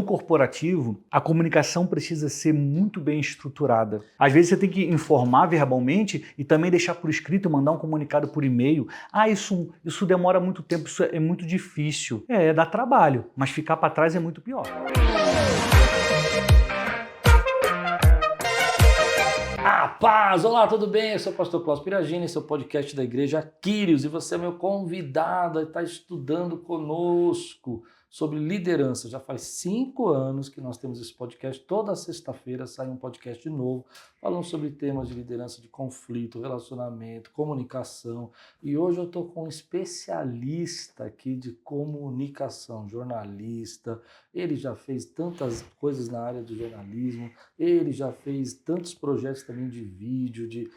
No corporativo, a comunicação precisa ser muito bem estruturada. Às vezes você tem que informar verbalmente e também deixar por escrito, mandar um comunicado por e-mail. Isso demora muito tempo, isso é muito difícil. Dá trabalho, mas ficar para trás é muito pior. Paz! Olá, tudo bem? Eu sou o pastor Cláudio Piragini, esse é o podcast da Igreja Quírios e você é meu convidado a estar estudando conosco sobre liderança. Já faz 5 anos que nós temos esse podcast. Toda sexta-feira sai um podcast novo falando sobre temas de liderança, de conflito, relacionamento, comunicação. E hoje eu estou com um especialista aqui de comunicação, jornalista. Ele já fez tantas coisas na área do jornalismo, ele já fez tantos projetos também de vídeo, de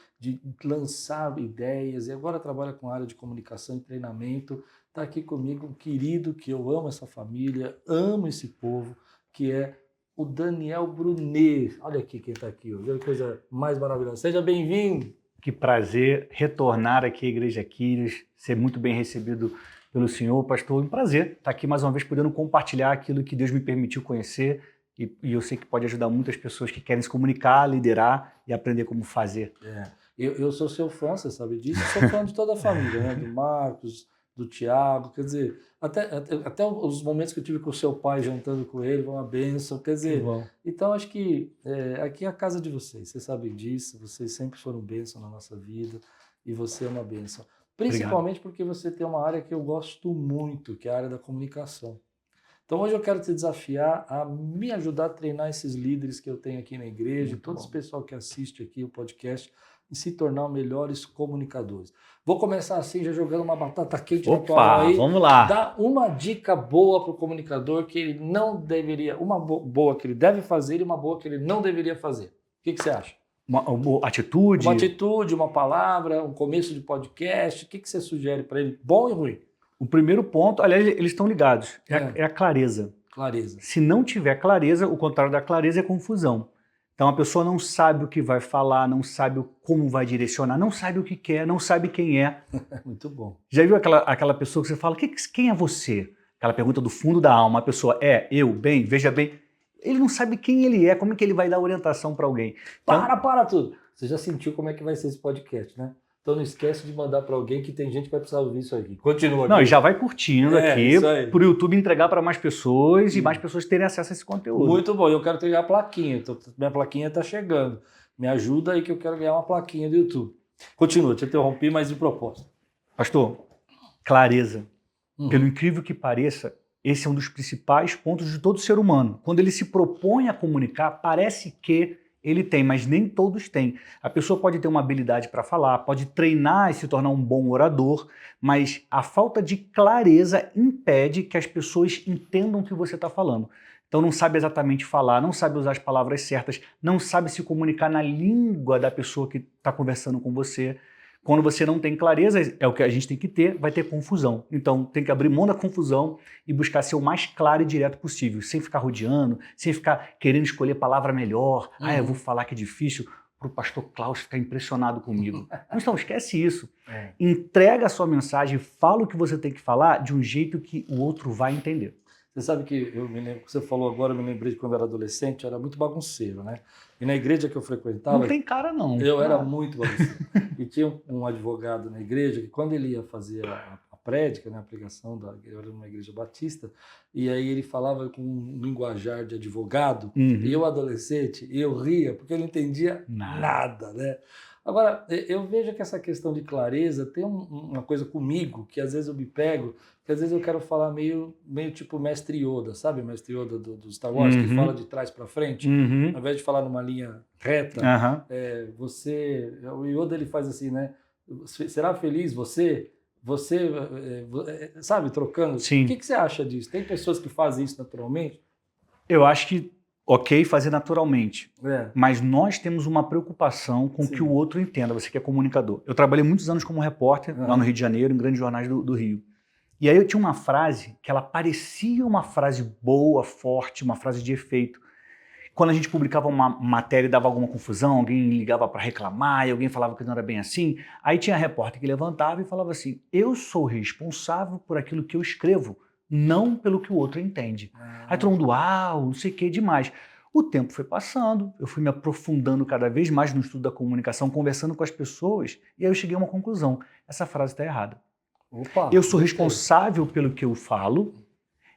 lançar ideias e agora trabalha com a área de comunicação e treinamento. Está aqui comigo um querido que eu amo essa família, amo esse povo, que é o Daniel Brunet. Olha aqui quem está aqui hoje, olha que coisa mais maravilhosa. Seja bem-vindo. Que prazer retornar aqui à Igreja Quírios, ser muito bem recebido pelo senhor, pastor. Um prazer estar aqui mais uma vez podendo compartilhar aquilo que Deus me permitiu conhecer e eu sei que pode ajudar muitas pessoas que querem se comunicar, liderar e aprender como fazer. Eu sou seu fã, você sabe disso, sou fã de toda a família, né? Do Marcos, do Tiago, quer dizer, até os momentos que eu tive com o seu pai jantando com ele, foi uma bênção, quer dizer, então acho que aqui é a casa de vocês, vocês sabem disso, vocês sempre foram bênção na nossa vida e você é uma bênção, principalmente porque você tem uma área que eu gosto muito, que é a área da comunicação. Então hoje eu quero te desafiar a me ajudar a treinar esses líderes que eu tenho aqui na igreja, todo esse pessoal que assiste aqui o podcast, e se tornar melhores comunicadores. Vou começar assim, já jogando uma batata quente na tua mão aí. Vamos lá. Dá uma dica boa para o comunicador que ele não deveria, uma boa que ele deve fazer e uma boa que ele não deveria fazer. O que você acha? Uma atitude? Uma atitude, uma palavra, um começo de podcast. O que você sugere para ele, bom e ruim? O primeiro ponto, aliás, eles estão ligados, é a clareza. Clareza. Se não tiver clareza, o contrário da clareza é confusão. Então a pessoa não sabe o que vai falar, não sabe como vai direcionar, não sabe o que quer, não sabe quem é. Muito bom. Já viu aquela pessoa que você fala, quem é você? Aquela pergunta do fundo da alma, a pessoa eu, bem, veja bem. Ele não sabe quem ele é, como é que ele vai dar orientação para alguém. Então, Para tudo. Você já sentiu como é que vai ser esse podcast, né? Então não esquece de mandar para alguém que tem gente que vai precisar ouvir isso aqui. Continua aqui. Não, e já vai curtindo aqui para o YouTube entregar para mais pessoas e mais pessoas terem acesso a esse conteúdo. Muito bom, eu quero ter a plaquinha. Minha plaquinha está chegando. Me ajuda aí que eu quero ganhar uma plaquinha do YouTube. Continua, te interrompi, mas de propósito. Pastor, clareza. Pelo incrível que pareça, esse é um dos principais pontos de todo ser humano. Quando ele se propõe a comunicar, parece que ele tem, mas nem todos têm. A pessoa pode ter uma habilidade para falar, pode treinar e se tornar um bom orador, mas a falta de clareza impede que as pessoas entendam o que você está falando. Então não sabe exatamente falar, não sabe usar as palavras certas, não sabe se comunicar na língua da pessoa que está conversando com você. Quando você não tem clareza, é o que a gente tem que ter, vai ter confusão. Então tem que abrir mão da confusão e buscar ser o mais claro e direto possível, sem ficar rodeando, sem ficar querendo escolher palavra melhor. Eu vou falar que é difícil, para o pastor Klaus ficar impressionado comigo. Então esquece isso. Entrega a sua mensagem, fala o que você tem que falar de um jeito que o outro vai entender. Você sabe que eu me lembro, você falou agora, eu me lembrei de quando eu era adolescente, eu era muito bagunceiro, né? E na igreja que eu frequentava... Não tem cara, não. Eu era muito bagunceiro. E tinha um advogado na igreja que quando ele ia fazer a prédica, né, a pregação, eu era numa igreja batista, e aí ele falava com um linguajar de advogado, e eu, adolescente, eu ria, porque eu não entendia nada, né? Agora, eu vejo que essa questão de clareza tem uma coisa comigo, que às vezes eu me pego, que às vezes eu quero falar meio tipo Mestre Yoda, sabe? Mestre Yoda do Star Wars, que fala de trás para frente, ao invés de falar numa linha reta, o Yoda ele faz assim, né? Será feliz você, sabe, trocando? Sim. O que você acha disso? Tem pessoas que fazem isso naturalmente? Eu acho que fazer naturalmente, mas nós temos uma preocupação com que o outro entenda, você que é comunicador. Eu trabalhei muitos anos como repórter lá no Rio de Janeiro, em grandes jornais do Rio. E aí eu tinha uma frase que ela parecia uma frase boa, forte, uma frase de efeito. Quando a gente publicava uma matéria e dava alguma confusão, alguém ligava para reclamar e alguém falava que não era bem assim, aí tinha repórter que levantava e falava assim, eu sou responsável por aquilo que eu escrevo, não pelo que o outro entende. Aí todo mundo, uau, não sei o que, demais. O tempo foi passando, eu fui me aprofundando cada vez mais no estudo da comunicação, conversando com as pessoas, e aí eu cheguei a uma conclusão. Essa frase está errada. Opa, Eu sou gostei. responsável pelo que eu falo,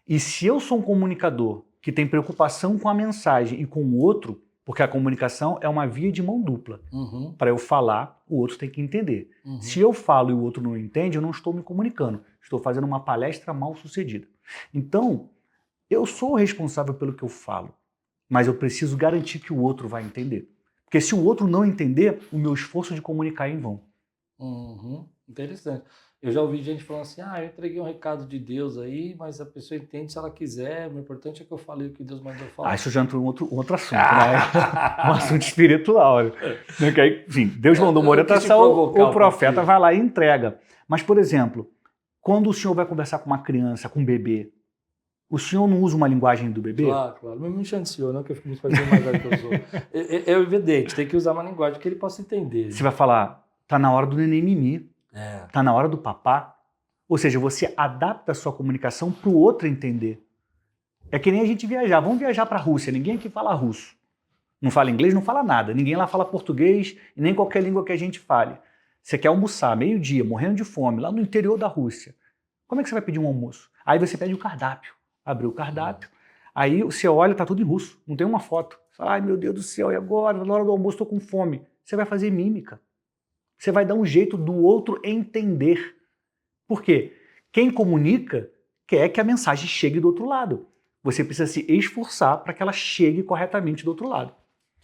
e se eu sou um comunicador que tem preocupação com a mensagem e com o outro, porque a comunicação é uma via de mão dupla. Para eu falar, o outro tem que entender. Se eu falo e o outro não entende, eu não estou me comunicando. Estou fazendo uma palestra mal sucedida. Então, eu sou responsável pelo que eu falo, mas eu preciso garantir que o outro vai entender. Porque se o outro não entender, o meu esforço de comunicar é em vão. Interessante. Eu já ouvi gente falando assim, eu entreguei um recado de Deus aí, mas a pessoa entende se ela quiser, o importante é que eu falei o que Deus mandou falar. Isso já entrou em outro assunto, né? Um assunto espiritual. Né? Enfim, Deus mandou uma orientação, o profeta vai lá e entrega. Mas, por exemplo, quando o senhor vai conversar com uma criança, com um bebê, o senhor não usa uma linguagem do bebê? Claro. Mas me chama de senhor, não que eu fico me fazendo mais velho que eu sou. É evidente, tem que usar uma linguagem que ele possa entender. Você vai falar, tá na hora do neném mimi. Tá na hora do papá. Ou seja, você adapta a sua comunicação para o outro entender. É que nem a gente viajar. Vamos viajar para a Rússia. Ninguém aqui fala russo. Não fala inglês, não fala nada. Ninguém lá fala português e nem qualquer língua que a gente fale. Você quer almoçar, meio-dia, morrendo de fome, lá no interior da Rússia. Como é que você vai pedir um almoço? Aí você pede o cardápio. Abriu o cardápio. Aí você olha, tá tudo em russo. Não tem uma foto. Você fala, ai meu Deus do céu, e agora? Na hora do almoço estou com fome. Você vai fazer mímica. Você vai dar um jeito do outro entender. Por quê? Quem comunica quer que a mensagem chegue do outro lado. Você precisa se esforçar para que ela chegue corretamente do outro lado.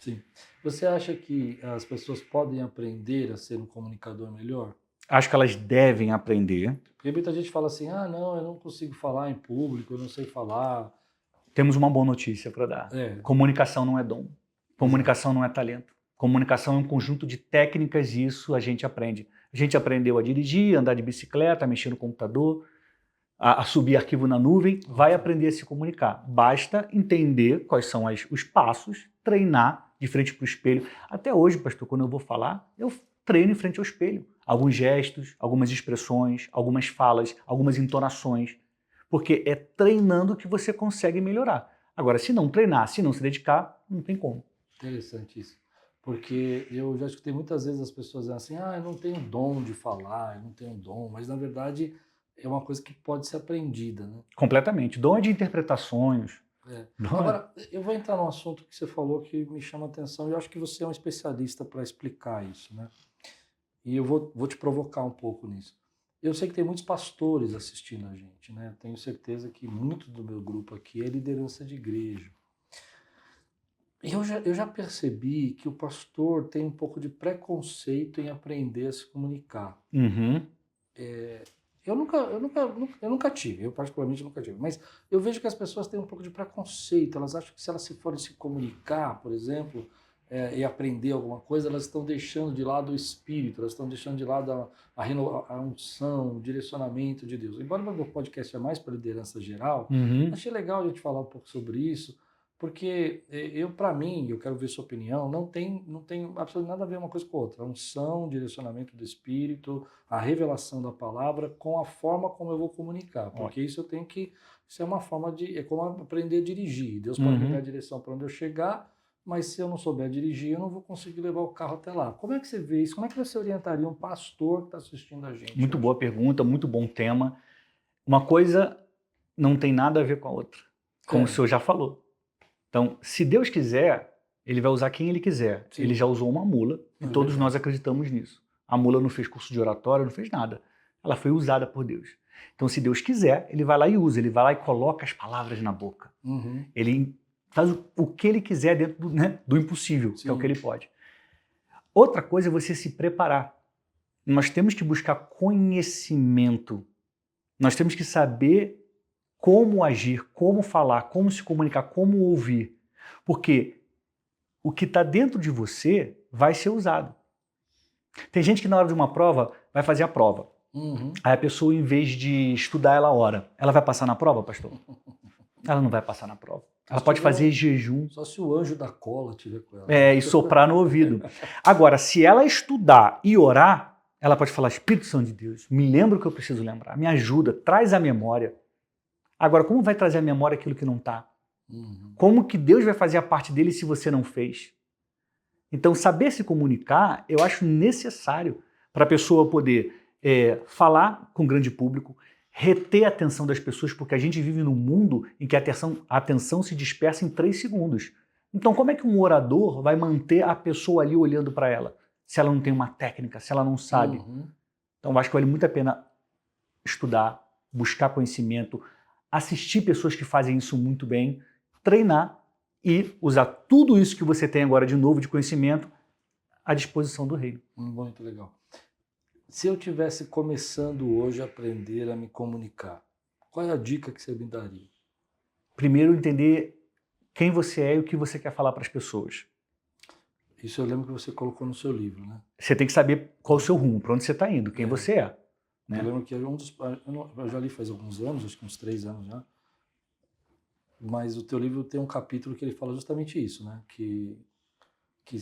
Sim. Você acha que as pessoas podem aprender a ser um comunicador melhor? Acho que elas devem aprender. Porque muita gente fala assim, não, eu não consigo falar em público, eu não sei falar. Temos uma boa notícia para dar. Comunicação não é dom. Comunicação não é talento. Comunicação é um conjunto de técnicas e isso a gente aprende. A gente aprendeu a dirigir, a andar de bicicleta, a mexer no computador, a subir arquivo na nuvem, vai aprender a se comunicar. Basta entender quais são os passos, treinar de frente para o espelho. Até hoje, pastor, quando eu vou falar, eu treino em frente ao espelho. Alguns gestos, algumas expressões, algumas falas, algumas entonações. Porque é treinando que você consegue melhorar. Agora, se não treinar, se não se dedicar, não tem como. Interessante isso. Porque eu já escutei muitas vezes as pessoas dizendo assim, eu não tenho dom de falar, eu não tenho dom, mas na verdade é uma coisa que pode ser aprendida, né? Completamente. Dom é de interpretações. Agora, eu vou entrar num assunto que você falou que me chama a atenção e eu acho que você é um especialista para explicar isso, né? E eu vou te provocar um pouco nisso. Eu sei que tem muitos pastores assistindo a gente, né? Tenho certeza que muito do meu grupo aqui é liderança de igreja. Eu já percebi que o pastor tem um pouco de preconceito em aprender a se comunicar. Eu nunca tive, eu particularmente nunca tive, mas eu vejo que as pessoas têm um pouco de preconceito, elas acham que se elas se forem se comunicar, por exemplo, e aprender alguma coisa, elas estão deixando de lado o espírito, elas estão deixando de lado a unção, o direcionamento de Deus. Embora o meu podcast é mais para liderança geral, achei legal a gente falar um pouco sobre isso, porque para mim, eu quero ver sua opinião, não tem absolutamente nada a ver uma coisa com a outra. A unção, o direcionamento do Espírito, a revelação da palavra com a forma como eu vou comunicar. Porque isso é uma forma é como aprender a dirigir. Deus pode me dar a direção para onde eu chegar, mas se eu não souber dirigir, eu não vou conseguir levar o carro até lá. Como é que você vê isso? Como é que você orientaria um pastor que está assistindo a gente? Muito boa pergunta, muito bom tema. Uma coisa não tem nada a ver com a outra, como o senhor já falou. Então, se Deus quiser, ele vai usar quem ele quiser. Sim. Ele já usou uma mula e todos nós acreditamos nisso. A mula não fez curso de oratória, não fez nada. Ela foi usada por Deus. Então, se Deus quiser, ele vai lá e usa. Ele vai lá e coloca as palavras na boca. Ele faz o que ele quiser dentro do impossível, que é o que ele pode. Outra coisa é você se preparar. Nós temos que buscar conhecimento. Nós temos que saber como agir, como falar, como se comunicar, como ouvir. Porque o que está dentro de você vai ser usado. Tem gente que na hora de uma prova vai fazer a prova. Aí a pessoa, em vez de estudar, ela ora. Ela vai passar na prova, pastor? Ela não vai passar na prova. Ela pode fazer jejum. Só se o anjo da cola tiver com ela. E soprar no ouvido. Agora, se ela estudar e orar, ela pode falar, Espírito Santo de Deus, me lembra o que eu preciso lembrar, me ajuda, traz a memória. Agora, como vai trazer à memória aquilo que não está? Uhum. Como que Deus vai fazer a parte dele se você não fez? Então, saber se comunicar, eu acho necessário para a pessoa poder falar com o grande público, reter a atenção das pessoas, porque a gente vive num mundo em que a atenção se dispersa em 3 segundos. Então, como é que um orador vai manter a pessoa ali olhando para ela, se ela não tem uma técnica, se ela não sabe? Uhum. Então, eu acho que vale muito a pena estudar, buscar conhecimento, assistir pessoas que fazem isso muito bem, treinar e usar tudo isso que você tem agora de novo de conhecimento à disposição do reino. Muito legal. Se eu tivesse começando hoje a aprender a me comunicar, qual é a dica que você me daria? Primeiro, entender quem você é e o que você quer falar para as pessoas. Isso eu lembro que você colocou no seu livro, né? Você tem que saber qual é o seu rumo, para onde você está indo, quem você é. Né? Eu lembro que eu já li faz alguns anos, acho que uns 3 anos já, mas o teu livro tem um capítulo que ele fala justamente isso, né? Que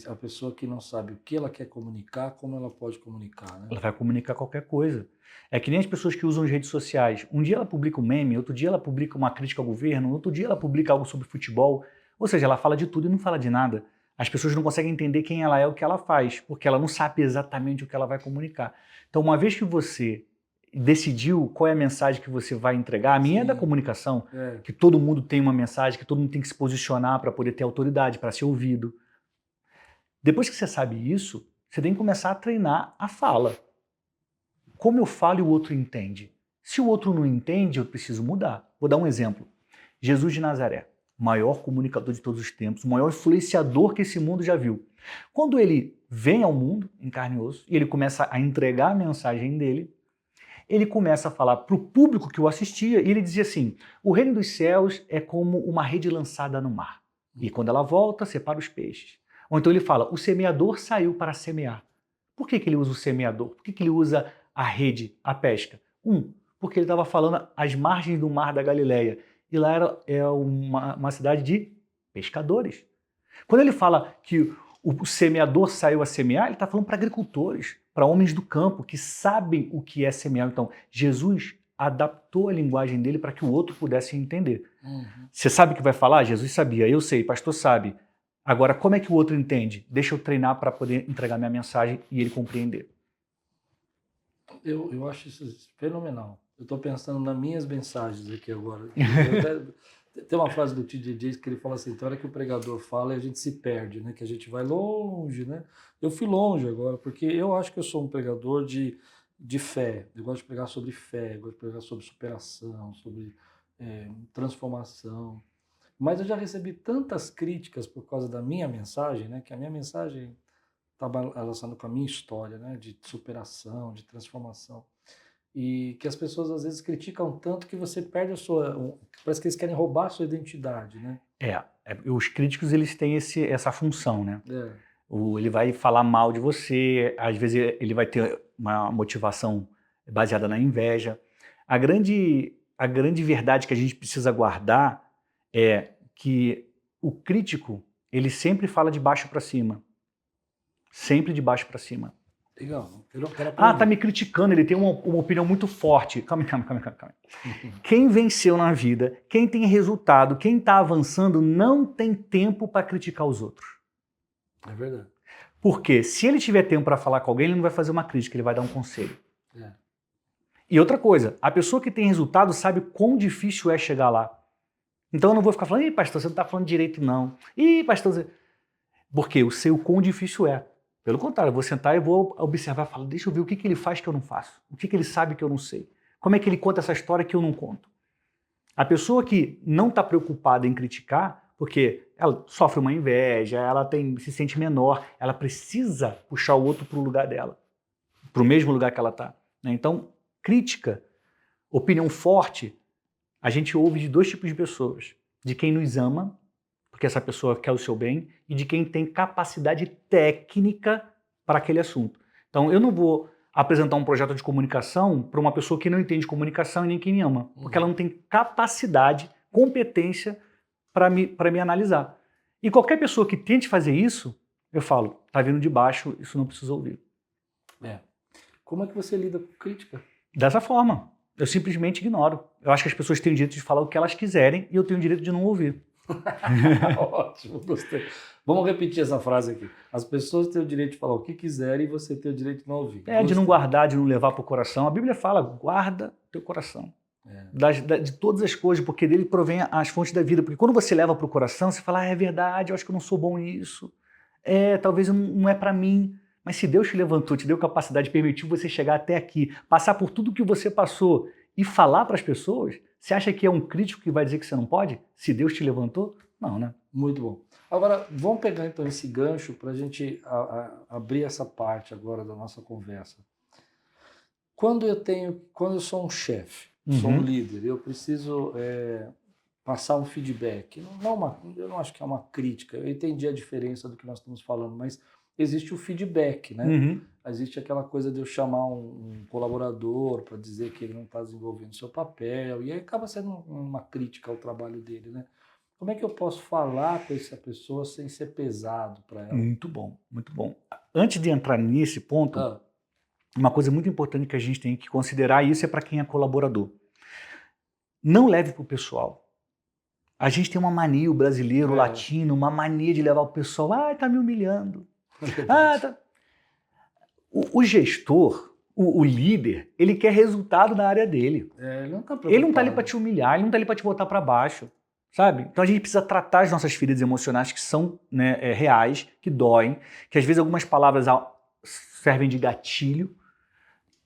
a pessoa que não sabe o que ela quer comunicar, como ela pode comunicar, né? Ela vai comunicar qualquer coisa. É que nem as pessoas que usam as redes sociais. Um dia ela publica um meme, outro dia ela publica uma crítica ao governo, outro dia ela publica algo sobre futebol. Ou seja, ela fala de tudo e não fala de nada. As pessoas não conseguem entender quem ela é, o que ela faz, porque ela não sabe exatamente o que ela vai comunicar. Então, uma vez que você decidiu qual é a mensagem que você vai entregar, a minha é da comunicação, que todo mundo tem uma mensagem, que todo mundo tem que se posicionar para poder ter autoridade, para ser ouvido. Depois que você sabe isso, você tem que começar a treinar a fala. Como eu falo e o outro entende? Se o outro não entende, eu preciso mudar. Vou dar um exemplo. Jesus de Nazaré, o maior comunicador de todos os tempos, o maior influenciador que esse mundo já viu. Quando ele vem ao mundo, em carne e osso, e ele começa a entregar a mensagem dele, ele começa a falar para o público que o assistia, e ele dizia assim, o reino dos céus é como uma rede lançada no mar. E quando ela volta, separa os peixes. Ou então ele fala, o semeador saiu para semear. Por que ele usa o semeador? Por que ele usa a rede, a pesca? Porque ele estava falando às margens do mar da Galileia. E lá é uma cidade de pescadores. Quando ele fala que o semeador saiu a semear, ele está falando para agricultores, para homens do campo que sabem o que é semear. Então, Jesus adaptou a linguagem dele para que o outro pudesse entender. Você sabe o que vai falar? Jesus sabia, eu sei, pastor sabe. Agora, como é que o outro entende? Deixa eu treinar para poder entregar minha mensagem e ele compreender. Eu acho isso fenomenal. Eu estou pensando nas minhas mensagens aqui agora. Tem uma frase do T.D. Jakes que ele fala assim, tem hora que o pregador fala e a gente se perde, né? Que a gente vai longe, né? Eu fui longe agora, porque eu acho que eu sou um pregador de fé. Eu gosto de pregar sobre fé, eu gosto de pregar sobre superação, sobre transformação. Mas eu já recebi tantas críticas por causa da minha mensagem, né? Que a minha mensagem está relacionada com a minha história, né? De superação, de transformação. E que as pessoas às vezes criticam tanto que você perde a sua... Parece que eles querem roubar a sua identidade, né? Os críticos eles têm essa função, né? Ele vai falar mal de você, às vezes ele vai ter uma motivação baseada na inveja. A grande verdade que a gente precisa guardar é que o crítico, ele sempre fala de baixo para cima. Sempre de baixo para cima. Legal. Tá me criticando, ele tem uma opinião muito forte. Calma. Quem venceu na vida, quem tem resultado, quem está avançando, não tem tempo para criticar os outros. É verdade. Porque se ele tiver tempo para falar com alguém, ele não vai fazer uma crítica, ele vai dar um conselho. E outra coisa, a pessoa que tem resultado sabe quão difícil é chegar lá. Então eu não vou ficar falando, pastor, você não está falando direito não. Pastor, porque eu sei o quão difícil é. Pelo contrário, eu vou sentar e vou observar, falar, deixa eu ver o que ele faz que eu não faço, o que ele sabe que eu não sei, como é que ele conta essa história que eu não conto. A pessoa que não está preocupada em criticar, porque ela sofre uma inveja, ela se sente menor, ela precisa puxar o outro para o lugar dela, para o mesmo lugar que ela está. Então, crítica, opinião forte, a gente ouve de 2 tipos de pessoas, de quem nos ama, porque essa pessoa quer o seu bem, e de quem tem capacidade técnica para aquele assunto. Então, eu não vou apresentar um projeto de comunicação para uma pessoa que não entende comunicação e nem que me ama, porque ela não tem capacidade, competência para me analisar. E qualquer pessoa que tente fazer isso, eu falo, tá vindo de baixo, isso não precisa ouvir. Como é que você lida com crítica? Dessa forma. Eu simplesmente ignoro. Eu acho que as pessoas têm o direito de falar o que elas quiserem e eu tenho o direito de não ouvir. Ótimo, gostei. Vamos repetir essa frase aqui. As pessoas têm o direito de falar o que quiserem e você tem o direito de não ouvir. De não guardar, de não levar para o coração. A Bíblia fala, guarda teu coração. De todas as coisas, porque dele provém as fontes da vida. Porque quando você leva para o coração, você fala, é verdade, eu acho que eu não sou bom nisso. Talvez não é para mim. Mas se Deus te levantou, te deu capacidade, permitiu você chegar até aqui, passar por tudo que você passou e falar para as pessoas, você acha que é um crítico que vai dizer que você não pode? Se Deus te levantou? Não, né? Muito bom. Agora, vamos pegar então esse gancho para a gente abrir essa parte agora da nossa conversa. Quando eu sou um chefe, sou um líder, eu preciso passar um feedback. Eu não acho que é uma crítica, eu entendi a diferença do que nós estamos falando, mas existe o feedback, né? Existe aquela coisa de eu chamar um colaborador para dizer que ele não está desenvolvendo o seu papel, e aí acaba sendo uma crítica ao trabalho dele, né? Como é que eu posso falar com essa pessoa sem ser pesado para ela? Muito bom, muito bom. Antes de entrar nesse ponto, uma coisa muito importante que a gente tem que considerar, isso é para quem é colaborador. Não leve para o pessoal. A gente tem uma mania, o brasileiro, o latino, uma mania de levar o pessoal, tá me humilhando. O gestor, o líder, ele quer resultado na área dele. Ele não está ali para te humilhar, ele não está ali para te botar para baixo. Sabe? Então a gente precisa tratar as nossas feridas emocionais que são reais, que doem, que às vezes algumas palavras servem de gatilho.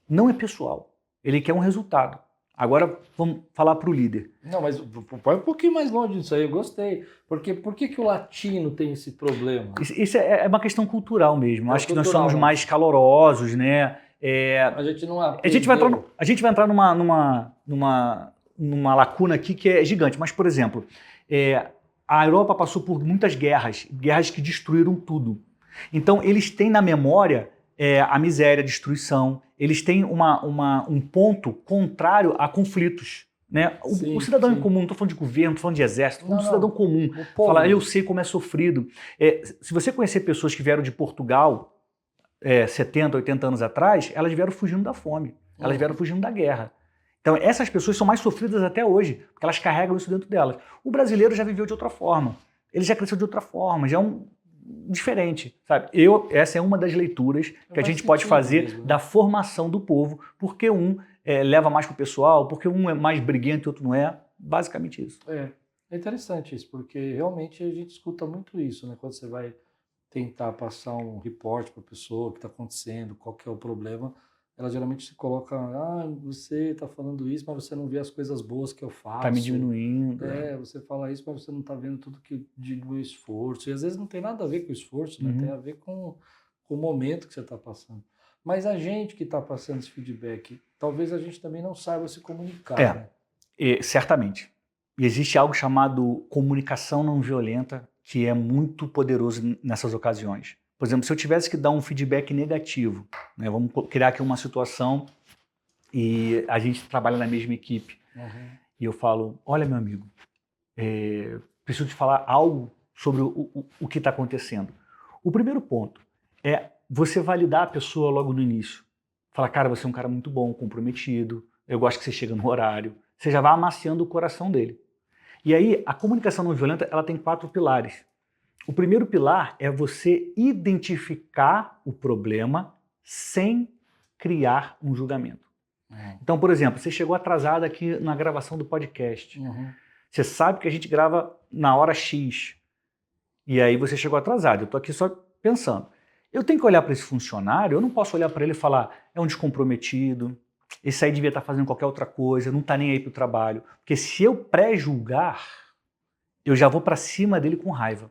Não é pessoal. Ele quer um resultado. Agora vamos falar para o líder. Não, mas vai um pouquinho mais longe disso aí, eu gostei. Porque por que o latino tem esse problema? Isso é uma questão cultural mesmo. Acho cultural, que nós somos mais calorosos, né? A gente não aprendeu. A gente vai entrar numa lacuna aqui que é gigante. Mas, por exemplo, a Europa passou por muitas guerras que destruíram tudo. Então, eles têm na memória a miséria, a destruição. Eles têm um ponto contrário a conflitos. Né? O cidadão em comum, não estou falando de governo, não estou falando de exército, estou falando do cidadão comum. Fala, eu sei como é sofrido. Se você conhecer pessoas que vieram de Portugal 70, 80 anos atrás, elas vieram fugindo da fome, elas vieram fugindo da guerra. Então, essas pessoas são mais sofridas até hoje, porque elas carregam isso dentro delas. O brasileiro já viveu de outra forma, ele já cresceu de outra forma, já é diferente, sabe? Essa é uma das leituras que a gente pode fazer mesmo, né? Da formação do povo, porque um leva mais para o pessoal, porque um é mais briguento e outro não é, basicamente isso. É interessante isso, porque realmente a gente escuta muito isso, né? Quando você vai tentar passar um reporte para a pessoa, o que está acontecendo, qual que é o problema, ela geralmente se coloca, você está falando isso, mas você não vê as coisas boas que eu faço. Está me diminuindo. Você fala isso, mas você não está vendo tudo do esforço. E às vezes não tem nada a ver com o esforço, né? Tem a ver com o momento que você está passando. Mas a gente que está passando esse feedback, talvez a gente também não saiba se comunicar. Né? Certamente. E existe algo chamado comunicação não violenta, que é muito poderoso nessas ocasiões. Por exemplo, se eu tivesse que dar um feedback negativo, né, vamos criar aqui uma situação e a gente trabalha na mesma equipe, e eu falo, olha meu amigo, preciso te falar algo sobre o que está acontecendo. O primeiro ponto é você validar a pessoa logo no início. Falar, cara, você é um cara muito bom, comprometido, eu gosto que você chega no horário. Você já vai amaciando o coração dele. E aí, a comunicação não violenta, ela tem 4 pilares. O primeiro pilar é você identificar o problema sem criar um julgamento. Então, por exemplo, você chegou atrasado aqui na gravação do podcast. Você sabe que a gente grava na hora X. E aí você chegou atrasado. Eu estou aqui só pensando. Eu tenho que olhar para esse funcionário, eu não posso olhar para ele e falar, é um descomprometido, esse aí devia estar fazendo qualquer outra coisa, não está nem aí para o trabalho. Porque se eu pré-julgar, eu já vou para cima dele com raiva.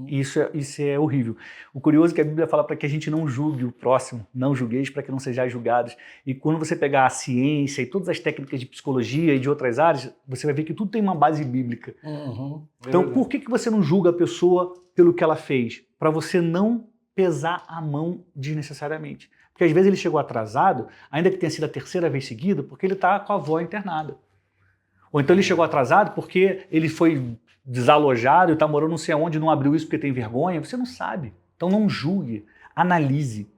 Isso é horrível. O curioso é que a Bíblia fala para que a gente não julgue o próximo, não julgueis para que não sejais julgados. E quando você pegar a ciência e todas as técnicas de psicologia e de outras áreas, você vai ver que tudo tem uma base bíblica. Então, por que você não julga a pessoa pelo que ela fez? Para você não pesar a mão desnecessariamente. Porque às vezes ele chegou atrasado, ainda que tenha sido a 3ª vez seguida, porque ele está com a avó internada. Ou então ele chegou atrasado porque ele foi desalojado e está morando não sei aonde, não abriu isso porque tem vergonha. Você não sabe. Então não julgue, analise.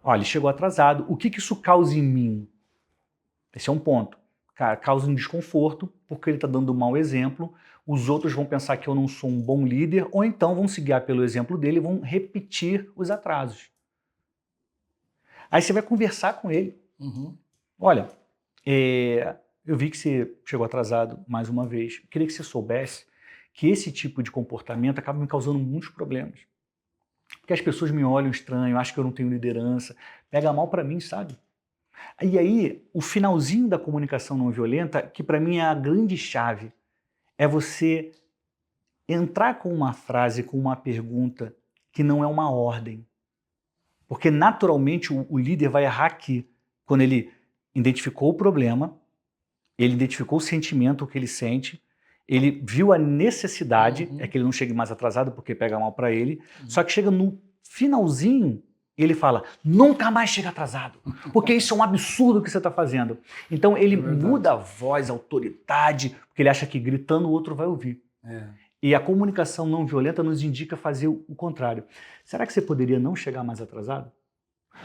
Olha, ele chegou atrasado. O que isso causa em mim? Esse é um ponto. Cara, causa um desconforto, porque ele está dando um mau exemplo, os outros vão pensar que eu não sou um bom líder, ou então vão se guiar pelo exemplo dele e vão repetir os atrasos. Aí você vai conversar com ele. Olha, eu vi que você chegou atrasado mais uma vez. Eu queria que você soubesse que esse tipo de comportamento acaba me causando muitos problemas. Porque as pessoas me olham estranho, acham que eu não tenho liderança, pega mal para mim, sabe? E aí, o finalzinho da comunicação não violenta, que para mim é a grande chave, é você entrar com uma frase, com uma pergunta que não é uma ordem. Porque naturalmente o líder vai errar aqui, quando ele identificou o problema, ele identificou o sentimento que ele sente, ele viu a necessidade, é que ele não chegue mais atrasado porque pega mal para ele, só que chega no finalzinho, ele fala, nunca mais chega atrasado, porque isso é um absurdo que você está fazendo. Então ele muda a voz, a autoridade, porque ele acha que gritando o outro vai ouvir. E a comunicação não violenta nos indica fazer o contrário. Será que você poderia não chegar mais atrasado?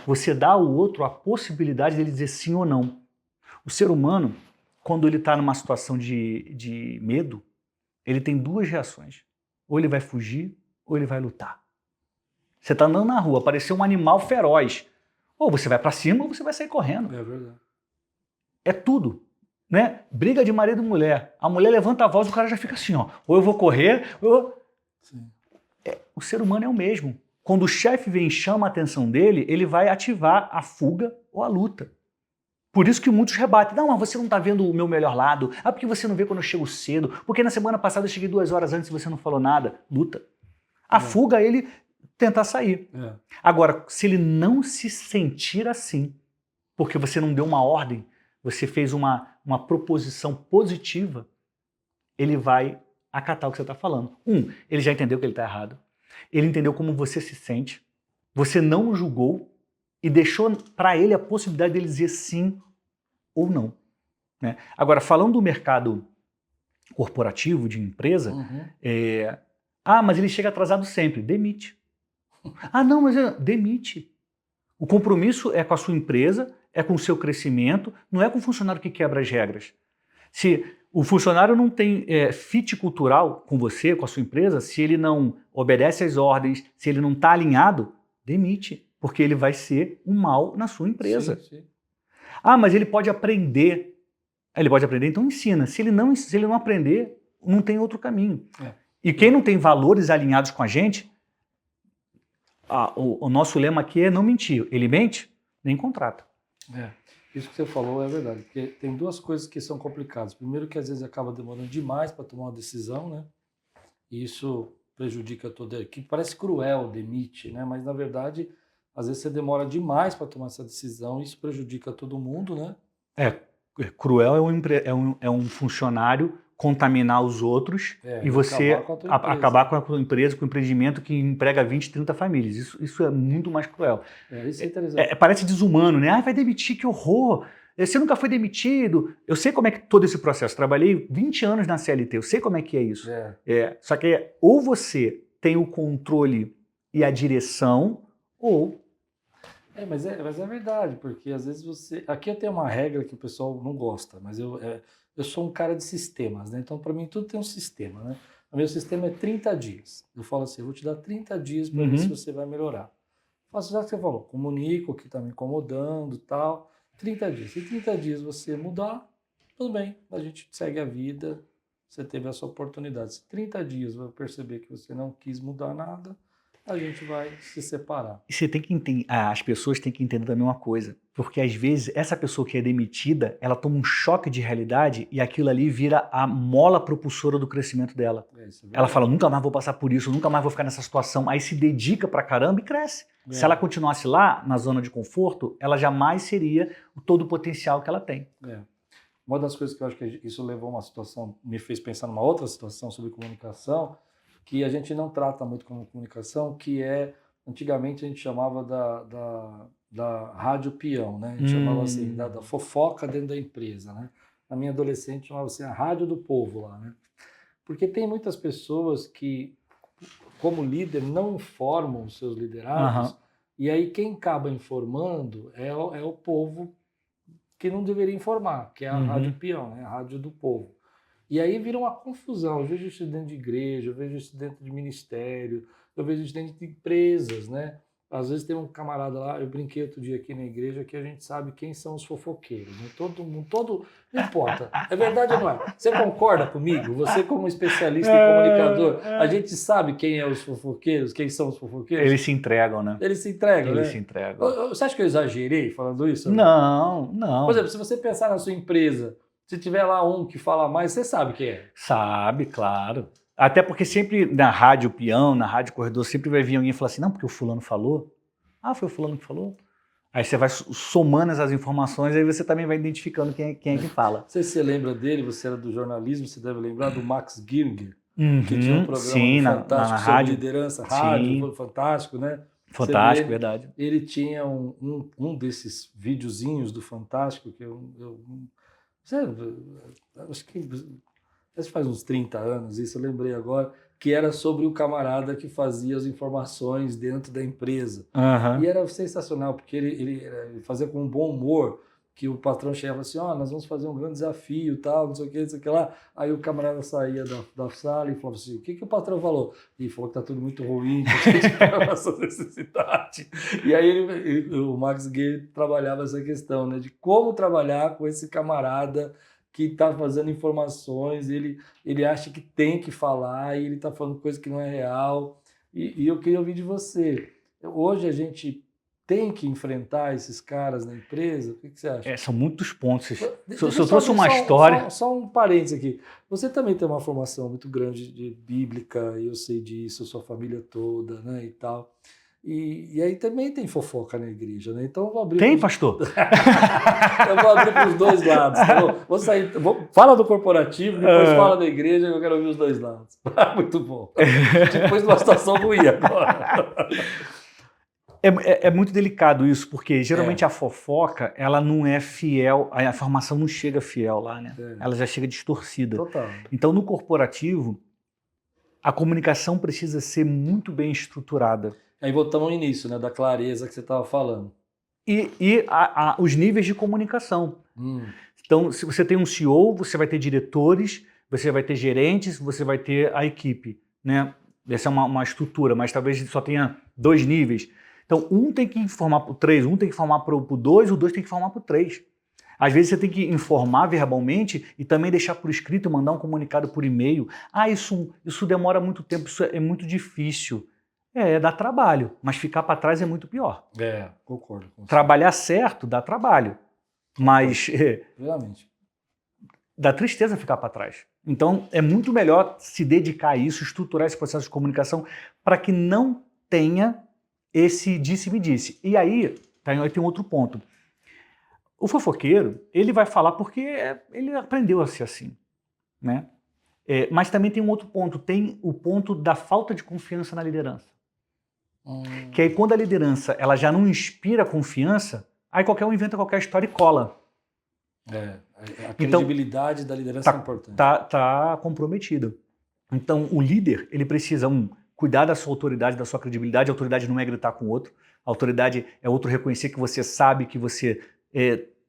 Você dá ao outro a possibilidade dele dizer sim ou não. O ser humano, quando ele está numa situação de medo, ele tem duas reações. Ou ele vai fugir, ou ele vai lutar. Você está andando na rua, apareceu um animal feroz. Ou você vai para cima, ou você vai sair correndo. É verdade. É tudo. Né? Briga de marido e mulher. A mulher levanta a voz, o cara já fica assim, ó. Ou eu vou correr, ou... Sim. O ser humano é o mesmo. Quando o chefe vem e chama a atenção dele, ele vai ativar a fuga ou a luta. Por isso que muitos rebatem. Não, mas você não está vendo o meu melhor lado. Ah, porque você não vê quando eu chego cedo. Porque na semana passada eu cheguei 2 horas antes e você não falou nada. Luta. A fuga é ele tentar sair. Agora, se ele não se sentir assim, porque você não deu uma ordem, você fez uma proposição positiva, ele vai acatar o que você está falando. Ele já entendeu que ele está errado. Ele entendeu como você se sente. Você não o julgou e deixou para ele a possibilidade dele dizer sim ou não. Né? Agora, falando do mercado corporativo, de empresa, mas ele chega atrasado sempre. Demite. Não, mas demite. O compromisso é com a sua empresa, é com o seu crescimento, não é com o funcionário que quebra as regras. Se o funcionário não tem fit cultural com você, com a sua empresa, se ele não obedece às ordens, se ele não está alinhado, demite, porque ele vai ser um mal na sua empresa. Sim. Mas ele pode aprender. Ele pode aprender, então ensina. Se ele não aprender, não tem outro caminho. E quem não tem valores alinhados com a gente, o nosso lema aqui é não mentir. Ele mente, nem contrata. Isso que você falou é verdade, porque tem duas coisas que são complicadas. Primeiro que às vezes acaba demorando demais para tomar uma decisão, né? E isso prejudica toda a equipe. Parece cruel, demite, né? Mas na verdade, às vezes você demora demais para tomar essa decisão e isso prejudica todo mundo, né? Cruel é um funcionário contaminar os outros e você acabar com a tua empresa, com o empreendimento que emprega 20, 30 famílias. Isso é muito mais cruel. Isso é interessante. Parece desumano, né? Vai demitir, que horror! Você nunca foi demitido. Eu sei como é que todo esse processo. Trabalhei 20 anos na CLT, eu sei como é que é isso. Só que ou você tem o controle e a direção, ou... Mas é verdade, porque às vezes você... Aqui eu tenho uma regra que o pessoal não gosta, mas eu sou um cara de sistemas, né? Então, para mim, tudo tem um sistema, né? O meu sistema é 30 dias. Eu falo assim, eu vou te dar 30 dias para ver se você vai melhorar. Faço já que você falou, comunico o que está me incomodando e tal. 30 dias. Se 30 dias você mudar, tudo bem, a gente segue a vida, você teve essa oportunidade. Se 30 dias vai perceber que você não quis mudar nada, a gente vai se separar. E você tem que entender, as pessoas têm que entender também uma coisa, porque às vezes essa pessoa que é demitida, ela toma um choque de realidade e aquilo ali vira a mola propulsora do crescimento dela. Ela fala, nunca mais vou passar por isso, nunca mais vou ficar nessa situação, aí se dedica pra caramba e cresce. Se ela continuasse lá, na zona de conforto, ela jamais seria todo o potencial que ela tem. Uma das coisas que eu acho que isso levou a uma situação, me fez pensar numa outra situação sobre comunicação, que a gente não trata muito como comunicação, que antigamente a gente chamava da rádio peão, né? A gente chamava assim, da fofoca dentro da empresa, né? Na minha adolescente chamava assim, a rádio do povo lá, né? Porque tem muitas pessoas que, como líder, não informam os seus liderados, e aí quem acaba informando é o povo que não deveria informar, que é a Rádio Peão, né? A rádio do povo. E aí vira uma confusão. Eu vejo isso dentro de igreja, eu vejo isso dentro de ministério, eu vejo isso dentro de empresas, né? Às vezes tem um camarada lá, eu brinquei outro dia aqui na igreja, que a gente sabe quem são os fofoqueiros, né? Todo mundo, não importa, é verdade ou não é? Você concorda comigo? Você como especialista e comunicador, a gente sabe quem é os fofoqueiros, quem são os fofoqueiros? Eles se entregam, né? Eles se entregam, Eles né? se entregam. Você acha que eu exagerei falando isso? Não, não. Por exemplo, se você pensar na sua empresa, se tiver lá um que fala mais, você sabe quem é. Sabe, claro. Até porque sempre na rádio peão, na rádio corredor, sempre vai vir alguém e falar assim, não, porque o fulano falou. Ah, foi o fulano que falou? Aí você vai somando essas informações, aí você também vai identificando quem é que fala. Não sei se você lembra dele, você era do jornalismo, você deve lembrar do Max Gierger, Uhum, que tinha um programa sim, no na Fantástico sobre rádio. liderança, Sim. rádio, fantástico, né? Fantástico, Você vê, verdade. ele tinha um desses videozinhos do Fantástico, que acho que faz uns 30 anos, isso eu lembrei agora, que era sobre o camarada que fazia as informações dentro da empresa. Uhum. E era sensacional, porque ele fazia com um bom humor, que o patrão chegava assim, nós vamos fazer um grande desafio, tal, não sei o que lá. Aí o camarada saía da sala e falava assim, o que o patrão falou? E falou que tá tudo muito ruim, que a gente vai essa necessidade. E aí o Max Gay trabalhava essa questão, né, de como trabalhar com esse camarada que está fazendo informações, ele acha que tem que falar e ele está falando coisa que não é real. E eu queria ouvir de você. Hoje a gente tem que enfrentar esses caras na empresa? O que você acha? São muitos pontos. Se Deixa eu trouxe uma história... Só um parênteses aqui. Você também tem uma formação muito grande de bíblica, e eu sei disso, sua família toda, né, e tal. E aí também tem fofoca na igreja, né? Então eu vou abrir... Tem, pastor? Eu vou abrir para os dois lados. Tá? Fala do corporativo, depois fala da igreja, eu quero ouvir os dois lados. Muito bom. Depois de uma situação ruim agora. É muito delicado isso, porque geralmente a fofoca, ela não é fiel, a informação não chega fiel lá, né? Ela já chega distorcida. Total. Então, no corporativo, a comunicação precisa ser muito bem estruturada. Aí voltamos no início, né, da clareza que você estava falando. E os níveis de comunicação. Então, se você tem um CEO, você vai ter diretores, você vai ter gerentes, você vai ter a equipe, né? Essa é uma estrutura, mas talvez só tenha 2 níveis. Então, um tem que informar para o 3, um tem que informar para o 2, o 2 tem que informar para o 3. Às vezes você tem que informar verbalmente e também deixar por escrito, mandar um comunicado por e-mail. Isso demora muito tempo, isso é muito difícil. Dá trabalho, mas ficar para trás é muito pior. Concordo. Trabalhar certo dá trabalho, mas realmente dá tristeza ficar para trás. Então, é muito melhor se dedicar a isso, estruturar esse processo de comunicação para que não tenha esse disse-me-disse. E aí tem outro ponto. O fofoqueiro, ele vai falar porque ele aprendeu a ser assim, né? Mas também tem um outro ponto, tem o ponto da falta de confiança na liderança. Que aí quando a liderança ela já não inspira confiança, aí qualquer um inventa qualquer história e cola. A credibilidade da liderança é importante. Tá comprometida. Então o líder, ele precisa cuidar da sua autoridade, da sua credibilidade. A autoridade não é gritar com o outro. A autoridade é outro reconhecer que você sabe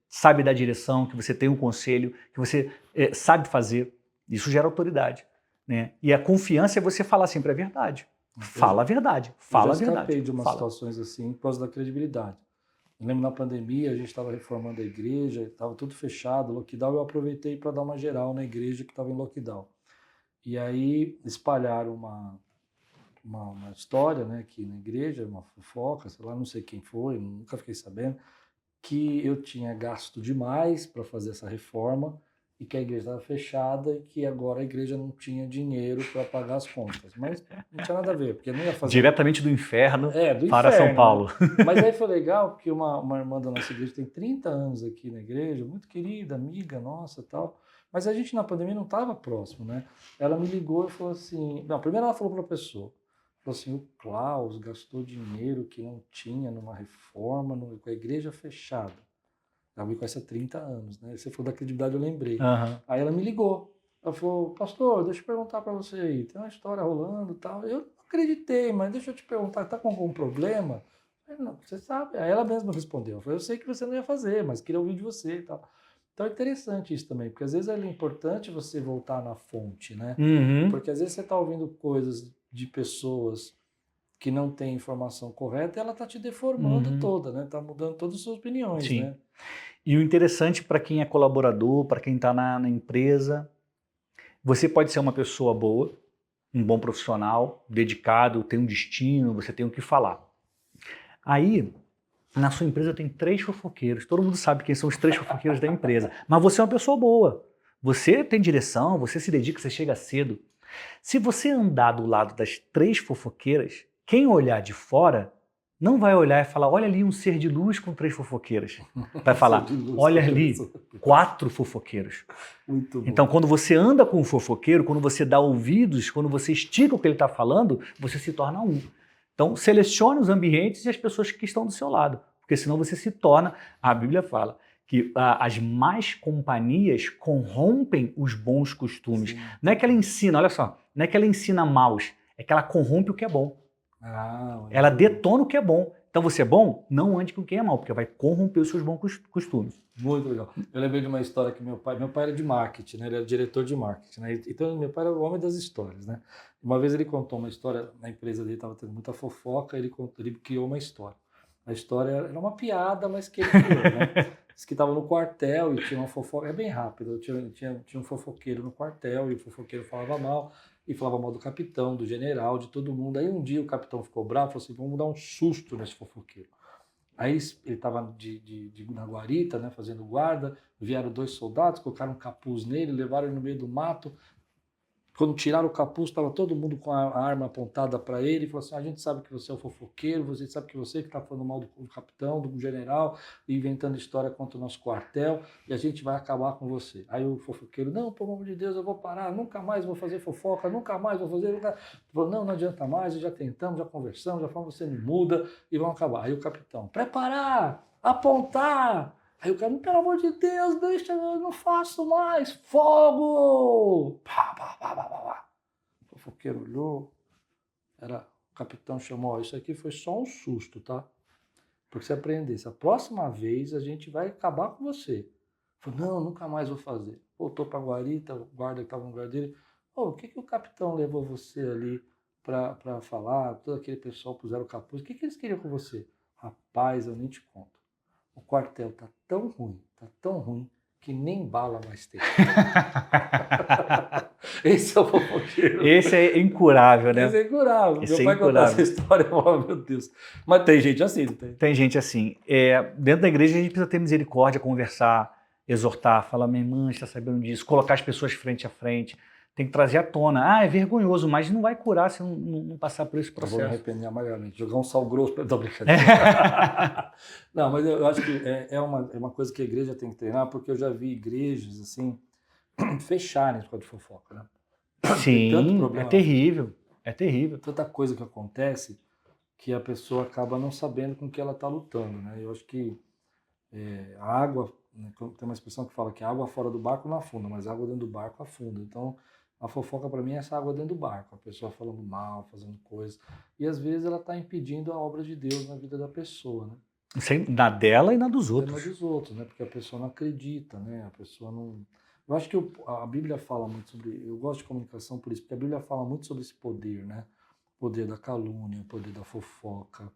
sabe da direção, que você tem um conselho, que você sabe fazer. Isso gera autoridade, né? E a confiança é você falar sempre a verdade. Fala a verdade. Fala a verdade. Eu já escapei de umas situações assim por causa da credibilidade. Eu lembro na pandemia, a gente estava reformando a igreja, estava tudo fechado, lockdown. Eu aproveitei para dar uma geral na igreja que estava em lockdown. E aí espalharam uma história, né, aqui na igreja, uma fofoca, sei lá, não sei quem foi, nunca fiquei sabendo, que eu tinha gasto demais para fazer essa reforma e que a igreja estava fechada e que agora a igreja não tinha dinheiro para pagar as contas. Mas não tinha nada a ver, porque eu não ia fazer... Diretamente do inferno do para inferno, São Paulo. Né? Mas aí foi legal, porque uma irmã da nossa igreja tem 30 anos aqui na igreja, muito querida, amiga nossa e tal, mas a gente na pandemia não estava próximo, né? Ela me ligou e falou assim... Não, primeiro ela falou para a pessoa, falou assim, o Klaus gastou dinheiro que não tinha numa reforma, com a igreja fechada. Ela me conhece há 30 anos, né? Você falou da credibilidade, eu lembrei. Aí ela me ligou. Ela falou, pastor, deixa eu perguntar para você aí, tem uma história rolando e tal. Eu não acreditei, mas deixa eu te perguntar, tá com algum problema? Não, você sabe. Aí ela mesma respondeu. Eu sei que você não ia fazer, mas queria ouvir de você e tal. Então é interessante isso também, porque às vezes é importante você voltar na fonte, né? Uhum. Porque às vezes você está ouvindo coisas de pessoas que não têm informação correta e ela está te deformando Uhum. toda, né? Está mudando todas as suas opiniões, Sim. né? E o interessante para quem é colaborador, para quem está na empresa, você pode ser uma pessoa boa, um bom profissional, dedicado, tem um destino, você tem o que falar. Aí, na sua empresa tem 3 fofoqueiros, todo mundo sabe quem são os 3 fofoqueiros da empresa, mas você é uma pessoa boa, você tem direção, você se dedica, você chega cedo. Se você andar do lado das 3 fofoqueiras, quem olhar de fora não vai olhar e falar, olha ali um ser de luz com 3 fofoqueiras. Vai falar, olha ali 4 fofoqueiros. Muito bom. Então, quando você anda com um fofoqueiro, quando você dá ouvidos, quando você estica o que ele está falando, você se torna um. Então, selecione os ambientes e as pessoas que estão do seu lado, porque senão você se torna, a Bíblia fala, que as más companhias corrompem os bons costumes. Sim. Não é que ela ensina, olha só, não é que ela ensina maus, é que ela corrompe o que é bom. Ela detona o que é bom. Então você é bom, não ande com quem é mal, porque vai corromper os seus bons costumes. Muito legal. Eu lembrei de uma história que meu pai era de marketing, né? Ele era diretor de marketing, né? Então meu pai era o homem das histórias, né? Uma vez ele contou uma história, na empresa dele estava tendo muita fofoca, ele criou uma história. A história era uma piada, mas que ele criou, né? Diz que estava no quartel e tinha uma fofoca, é bem rápido, tinha um fofoqueiro no quartel e o fofoqueiro falava mal do capitão, do general, de todo mundo. Aí um dia o capitão ficou bravo e falou assim, vamos dar um susto nesse fofoqueiro. Aí ele estava na guarita, né, fazendo guarda, vieram 2 soldados, colocaram um capuz nele, levaram ele no meio do mato. Quando tiraram o capuz, estava todo mundo com a arma apontada para ele, e falou assim, a gente sabe que você é o fofoqueiro, você sabe que você que está falando mal do capitão, do general, inventando história contra o nosso quartel, e a gente vai acabar com você. Aí o fofoqueiro, não, pelo amor de Deus, eu vou parar, nunca mais vou fazer fofoca, nunca mais vou fazer... Falou, não adianta mais, já tentamos, já conversamos, já falamos, você me muda, e vamos acabar. Aí o capitão, preparar, apontar... Aí o cara, pelo amor de Deus, deixa, eu não faço mais. Fogo! Pá, pá, pá, pá, pá, pá. O fofoqueiro olhou, o capitão chamou, ó, isso aqui foi só um susto, tá? Porque você aprendesse, a próxima vez a gente vai acabar com você. Falou, não, nunca mais vou fazer. Voltou pra guarita, o guarda que estava no lugar dele, o que o capitão levou você ali pra falar? Todo aquele pessoal puseram o capuz, o que eles queriam com você? Rapaz, eu nem te conto. O quartel tá tão ruim, que nem bala mais tem. Esse é o fofoqueiro. Esse é incurável, né? Esse é incurável. Esse Meu pai contou essa história, oh, meu Deus. Mas tem gente assim, não tem? Tem gente assim. Dentro da igreja a gente precisa ter misericórdia, conversar, exortar, falar, minha irmã está sabendo disso, colocar as pessoas frente a frente. Tem que trazer à tona. Ah, é vergonhoso, mas não vai curar se não passar por esse processo. Eu vou me arrepender amargamente. Jogar um sal grosso para dar brincadeira. Não, mas eu acho que é uma coisa que a igreja tem que treinar, porque eu já vi igrejas assim fecharem por causa de fofoca, né? Sim, é terrível. É terrível. Tanta coisa que acontece que a pessoa acaba não sabendo com que ela está lutando, né? Eu acho que a água, né, tem uma expressão que fala que a água fora do barco não afunda, mas a água dentro do barco afunda. Então, a fofoca para mim é essa água dentro do barco, a pessoa falando mal, fazendo coisas. E às vezes ela está impedindo a obra de Deus na vida da pessoa, né? Na dela e na dos outros. Na dos outros, né? Porque a pessoa não acredita, né? A pessoa não... Eu acho que a Bíblia fala muito sobre... Eu gosto de comunicação por isso, porque a Bíblia fala muito sobre esse poder, né? O poder da calúnia, o poder da fofoca,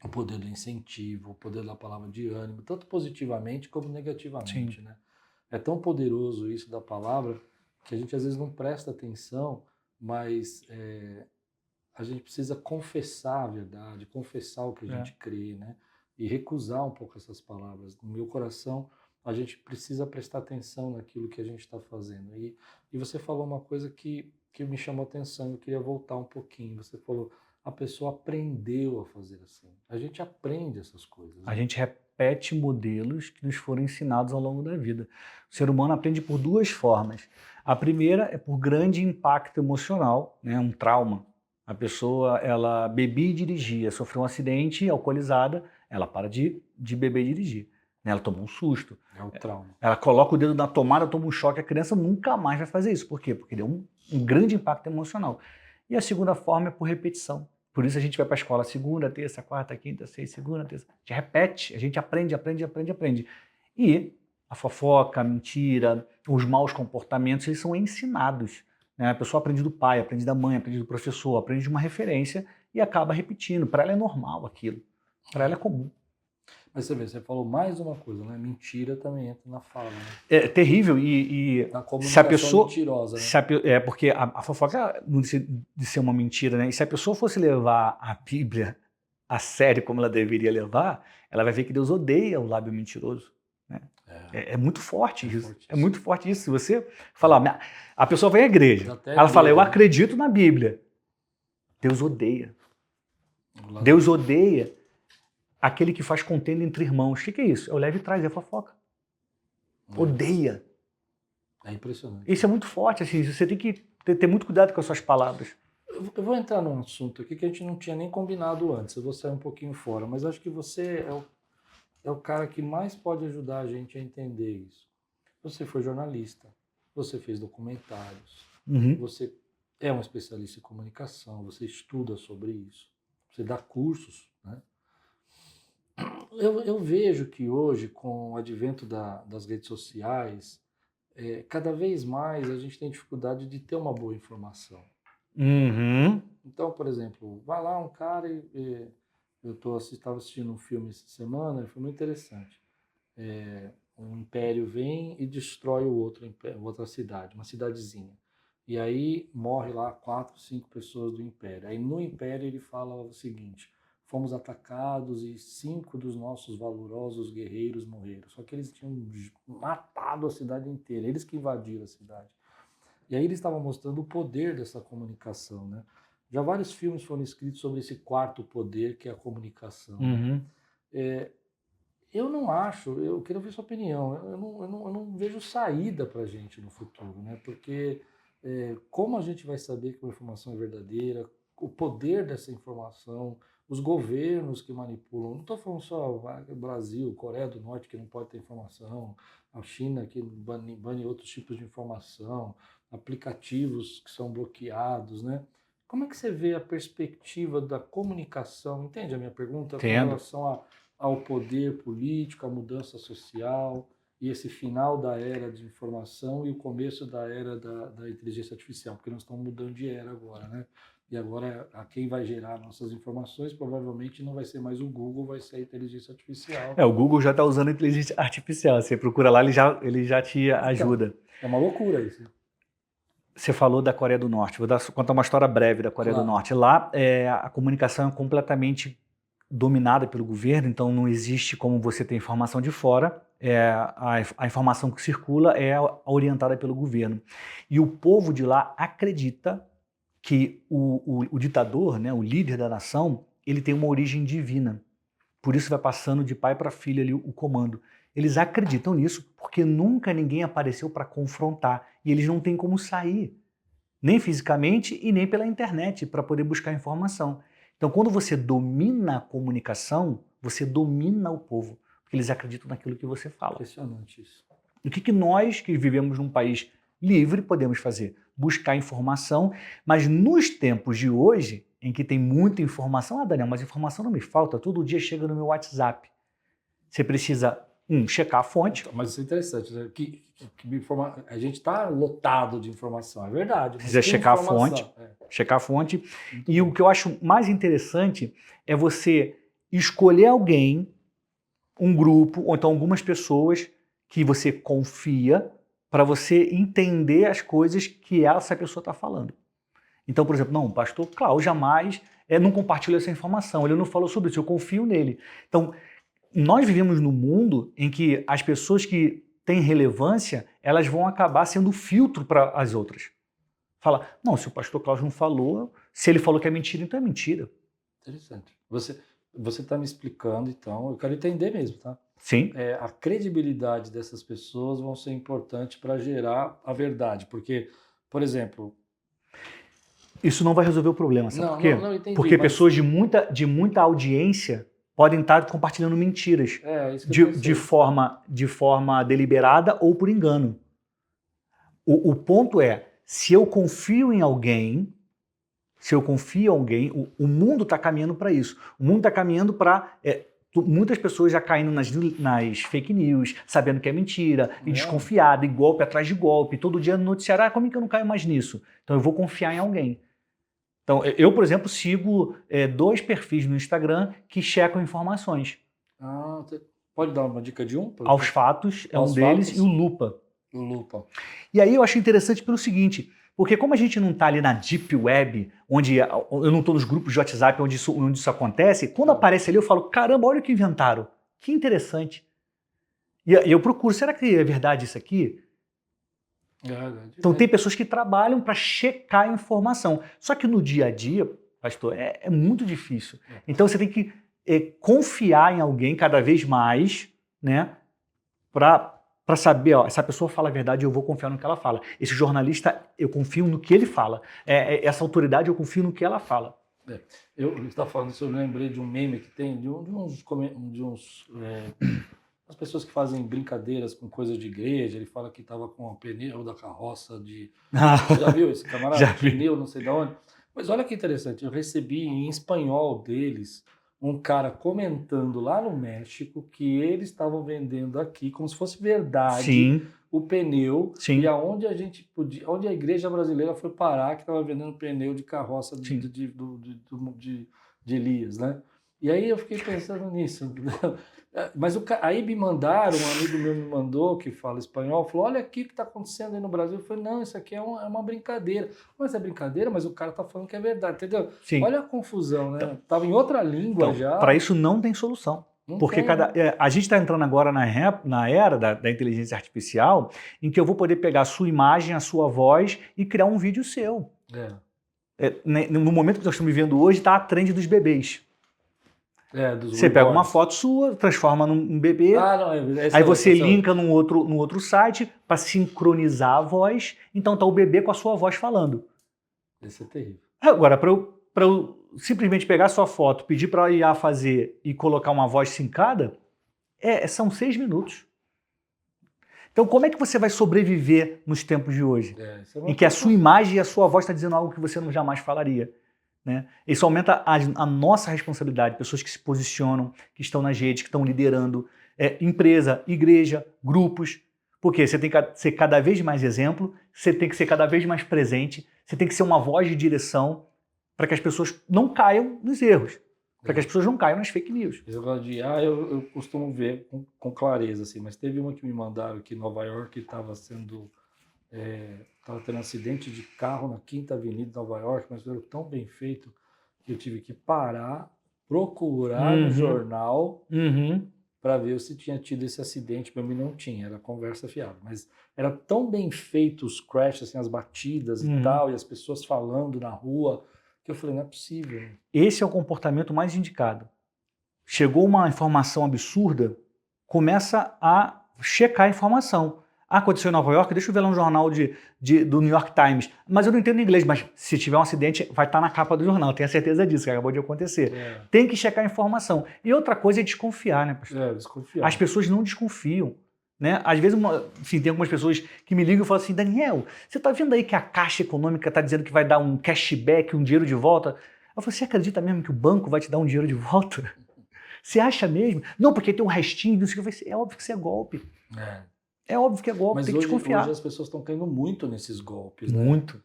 o poder do incentivo, o poder da palavra de ânimo, tanto positivamente como negativamente, né? É tão poderoso isso da palavra que a gente às vezes não presta atenção, mas a gente precisa confessar a verdade, confessar o que a gente crê, né? E recusar um pouco essas palavras. No meu coração, a gente precisa prestar atenção naquilo que a gente está fazendo. E você falou uma coisa que me chamou a atenção, eu queria voltar um pouquinho. Você falou, a pessoa aprendeu a fazer assim. A gente aprende essas coisas. Né? A gente repete modelos que nos foram ensinados ao longo da vida. O ser humano aprende por 2 formas. A primeira é por grande impacto emocional, né? Um trauma. A pessoa, ela bebia e dirigia, sofreu um acidente, alcoolizada, ela para de beber e dirigir. Ela toma um susto. É o trauma. Ela coloca o dedo na tomada, toma um choque, a criança nunca mais vai fazer isso. Por quê? Porque deu um grande impacto emocional. E a segunda forma é por repetição. Por isso a gente vai para a escola segunda, terça, quarta, quinta, sexta, segunda, terça. A gente repete, a gente aprende. E a fofoca, a mentira, os maus comportamentos, eles são ensinados. Né? A pessoa aprende do pai, aprende da mãe, aprende do professor, aprende de uma referência e acaba repetindo. Para ela é normal aquilo. Para ela é comum. Mas você vê, você falou mais uma coisa, né? Mentira também entra na fala. Né? É terrível e Na comunicação se a pessoa, mentirosa. Né? é porque a fofoca não de ser uma mentira, né? E se a pessoa fosse levar a Bíblia a sério como ela deveria levar, ela vai ver que Deus odeia o lábio mentiroso. Né? É muito forte isso. É muito forte isso. Se você falar, a pessoa vai à igreja, ela fala, eu acredito na Bíblia. Deus odeia. Deus odeia aquele que faz contenda entre irmãos. O que é isso? É o leve e trás, é fofoca. Odeia. É impressionante. Isso é muito forte, assim, você tem que ter muito cuidado com as suas palavras. Eu vou entrar num assunto aqui que a gente não tinha nem combinado antes, eu vou sair um pouquinho fora, mas acho que você é o cara que mais pode ajudar a gente a entender isso. Você foi jornalista, você fez documentários, você é um especialista em comunicação, você estuda sobre isso, você dá cursos, né? Eu vejo que hoje, com o advento das redes sociais, cada vez mais a gente tem dificuldade de ter uma boa informação. Então, por exemplo, vai lá um cara eu estava assistindo um filme essa semana, foi muito interessante. Um império vem e destrói outra cidade, uma cidadezinha. E aí morre lá 4, 5 pessoas do império. Aí no império ele fala o seguinte: fomos atacados e 5 dos nossos valorosos guerreiros morreram. Só que eles tinham matado a cidade inteira, eles que invadiram a cidade. E aí eles estavam mostrando o poder dessa comunicação, né? Já vários filmes foram escritos sobre esse quarto poder, que é a comunicação. Eu não acho, eu quero ver sua opinião, eu não vejo saída para a gente no futuro, né? Porque como a gente vai saber que uma informação é verdadeira, o poder dessa informação, os governos que manipulam, não estou falando só Brasil, Coreia do Norte que não pode ter informação, a China que bane outros tipos de informação, aplicativos que são bloqueados, né? Como é que você vê a perspectiva da comunicação? Entende a minha pergunta? Com relação ao poder político, à mudança social e esse final da era de informação e o começo da era da inteligência artificial, porque nós estamos mudando de era agora, né? E agora a quem vai gerar nossas informações provavelmente não vai ser mais o Google, vai ser a inteligência artificial. O Google já está usando a inteligência artificial. Você procura lá, ele já te ajuda. Então, é uma loucura isso. Você falou da Coreia do Norte. Vou contar uma história breve da Coreia do Norte. Lá, a comunicação é completamente dominada pelo governo, então não existe como você ter informação de fora. A informação que circula é orientada pelo governo. E o povo de lá acredita que o ditador, né, o líder da nação, ele tem uma origem divina. Por isso vai passando de pai para filho ali o comando. Eles acreditam nisso porque nunca ninguém apareceu para confrontar e eles não têm como sair, nem fisicamente e nem pela internet para poder buscar informação. Então, quando você domina a comunicação, você domina o povo, porque eles acreditam naquilo que você fala. Impressionante isso. O que nós que vivemos num país livre podemos fazer? Buscar informação, mas nos tempos de hoje, em que tem muita informação, Daniel, mas informação não me falta, todo dia chega no meu WhatsApp. Você precisa, checar a fonte. Mas isso é interessante, né? A gente está lotado de informação, é verdade. Precisa checar a fonte. Checar a fonte. E o que eu acho mais interessante é você escolher alguém, um grupo, ou então algumas pessoas que você confia para você entender as coisas que essa pessoa está falando. Então, por exemplo, não, o pastor Cláudio jamais não compartilhou essa informação, ele não falou sobre isso, eu confio nele. Então, nós vivemos num mundo em que as pessoas que têm relevância, elas vão acabar sendo filtro para as outras. Fala, não, se o pastor Cláudio não falou, se ele falou que é mentira, então é mentira. Interessante. Você está me explicando, então, eu quero entender mesmo, tá? Sim. A credibilidade dessas pessoas vão ser importante para gerar a verdade, porque, por exemplo... Isso não vai resolver o problema, sabe por quê? Não entendi, porque pessoas de muita audiência podem estar compartilhando mentiras de forma deliberada ou por engano. O ponto é, se eu confio em alguém, se eu confio em alguém, o mundo está caminhando para isso. O mundo está caminhando para muitas pessoas já caindo nas fake news, sabendo que é mentira, e desconfiado, e golpe atrás de golpe. Todo dia no noticiário, como é que eu não caio mais nisso? Então eu vou confiar em alguém. Então eu, por exemplo, sigo 2 perfis no Instagram que checam informações. Você pode dar uma dica de um? Aos Fatos é um deles e o Lupa. O Lupa. E aí eu acho interessante pelo seguinte, porque como a gente não está ali na Deep Web, onde eu não estou nos grupos de WhatsApp onde isso acontece, quando aparece ali eu falo, caramba, olha o que inventaram. Que interessante. E eu procuro, será que é verdade isso aqui? Então tem pessoas que trabalham para checar a informação. Só que no dia a dia, pastor, é muito difícil. Então você tem que confiar em alguém cada vez mais, né? Para saber, essa pessoa fala a verdade, eu vou confiar no que ela fala. Esse jornalista, eu confio no que ele fala. Essa autoridade, eu confio no que ela fala. Eu estava falando isso, eu lembrei de um meme que tem, as pessoas que fazem brincadeiras com coisas de igreja. Ele fala que estava com o pneu da carroça de... Já viu esse camarada? Já vi. Pneu, não sei de onde. Mas olha que interessante, eu recebi em espanhol deles um cara comentando lá no México que eles estavam vendendo aqui, como se fosse verdade, Sim. o pneu. Sim. E aonde onde a igreja brasileira foi parar, que estava vendendo pneu de carroça de Elias, né? E aí eu fiquei pensando nisso. Mas aí me mandaram, um amigo meu me mandou, que fala espanhol, falou, olha aqui o que está acontecendo aí no Brasil. Eu falei, não, isso aqui é uma brincadeira. Mas é brincadeira, mas o cara está falando que é verdade, entendeu? Sim. Olha a confusão, né? Então, tava em outra língua já. Para isso não tem solução. Porque a gente está entrando agora na era da inteligência artificial, em que eu vou poder pegar a sua imagem, a sua voz e criar um vídeo seu. No momento que nós estamos vivendo hoje, está a trend dos bebês. Você pega uma foto sua, transforma num bebê, aí você linka num outro site para sincronizar a voz, então tá o bebê com a sua voz falando. Isso é terrível. Agora, para eu simplesmente pegar a sua foto, pedir para a IA fazer e colocar uma voz sincada, são 6 minutos. Então, como é que você vai sobreviver nos tempos de hoje? Em que a sua imagem e a sua voz está dizendo algo que você jamais falaria. Né? Isso aumenta a nossa responsabilidade, pessoas que se posicionam, que estão nas redes, que estão liderando empresa, igreja, grupos, porque você tem que ser cada vez mais exemplo, você tem que ser cada vez mais presente, você tem que ser uma voz de direção para que as pessoas não caiam nos erros, para que as pessoas não caiam nas fake news. Eu costumo ver com clareza, assim, mas teve uma que me mandaram que Nova York estava tendo um acidente de carro na 5ª Avenida de Nova York, mas foi tão bem feito que eu tive que parar, procurar no jornal para ver se tinha tido esse acidente. Para mim não tinha, era conversa fiada. Mas era tão bem feito os crashes, assim, as batidas e tal, e as pessoas falando na rua, que eu falei, não é possível. Esse é o comportamento mais indicado. Chegou uma informação absurda, começa a checar a informação. Aconteceu em Nova York, deixa eu ver lá um jornal do New York Times. Mas eu não entendo inglês, mas se tiver um acidente, vai estar na capa do jornal. Tenho certeza disso, que acabou de acontecer. Tem que checar a informação. E outra coisa é desconfiar, né, pastor? Desconfiar. As pessoas não desconfiam. Né? Às vezes, enfim, tem algumas pessoas que me ligam e falam assim, Daniel, você está vendo aí que a Caixa Econômica está dizendo que vai dar um cashback, um dinheiro de volta? Eu falei, você acredita mesmo que o banco vai te dar um dinheiro de volta? Você acha mesmo? Não, porque tem um restinho, não sei o que. É óbvio que isso é golpe. É óbvio que é golpe, mas tem que desconfiar. Hoje as pessoas estão caindo muito nesses golpes, né? Muito.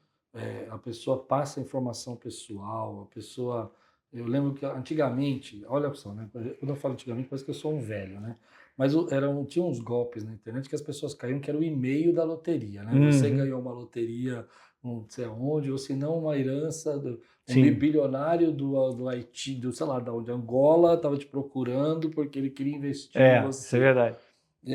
A pessoa passa informação pessoal, a pessoa... Eu lembro que antigamente, olha só, né? Quando eu falo antigamente, parece que eu sou um velho, né? Mas tinha uns golpes na internet que as pessoas caíam, que era o e-mail da loteria, né? Você ganhou uma loteria, não sei aonde, ou se não uma herança, um bilionário do Haiti, sei lá, de Angola, estava te procurando porque ele queria investir em você. Isso é verdade.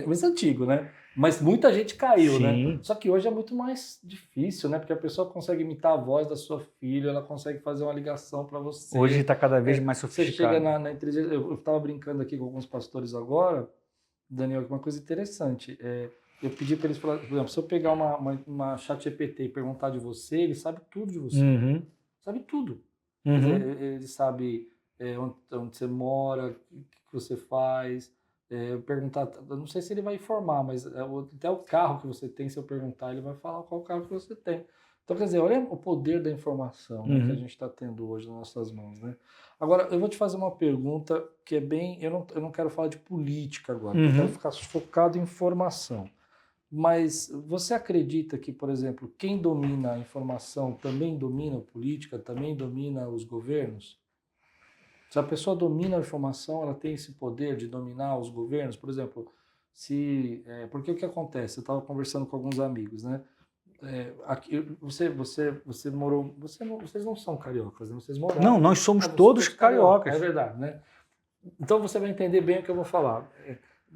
Mas é antigo, né? Mas muita gente caiu, né? Só que hoje é muito mais difícil, né? Porque a pessoa consegue imitar a voz da sua filha, ela consegue fazer uma ligação para você. Hoje está cada vez mais sofisticado. Você chega na inteligência... Eu estava brincando aqui com alguns pastores agora, Daniel, uma coisa interessante. Eu pedi para eles falar, por exemplo, se eu pegar uma ChatGPT e perguntar de você, ele sabe tudo de você. Sabe tudo. Ele sabe onde você mora, o que você faz... perguntar, eu não sei se ele vai informar, mas até o carro que você tem, se eu perguntar, ele vai falar qual carro que você tem. Então, quer dizer, olha o poder da informação, né, que a gente está tendo hoje nas nossas mãos, né? Agora, eu vou te fazer uma pergunta que é bem... Eu não quero falar de política agora, eu quero ficar focado em informação. Mas você acredita que, por exemplo, quem domina a informação também domina a política, também domina os governos? Se a pessoa domina a informação, ela tem esse poder de dominar os governos? Por exemplo, porque o que acontece? Eu estava conversando com alguns amigos, né? Você morou... vocês não são cariocas, né? Vocês moraram... Não, nós somos todos cariocas. É verdade, né? Então você vai entender bem o que eu vou falar.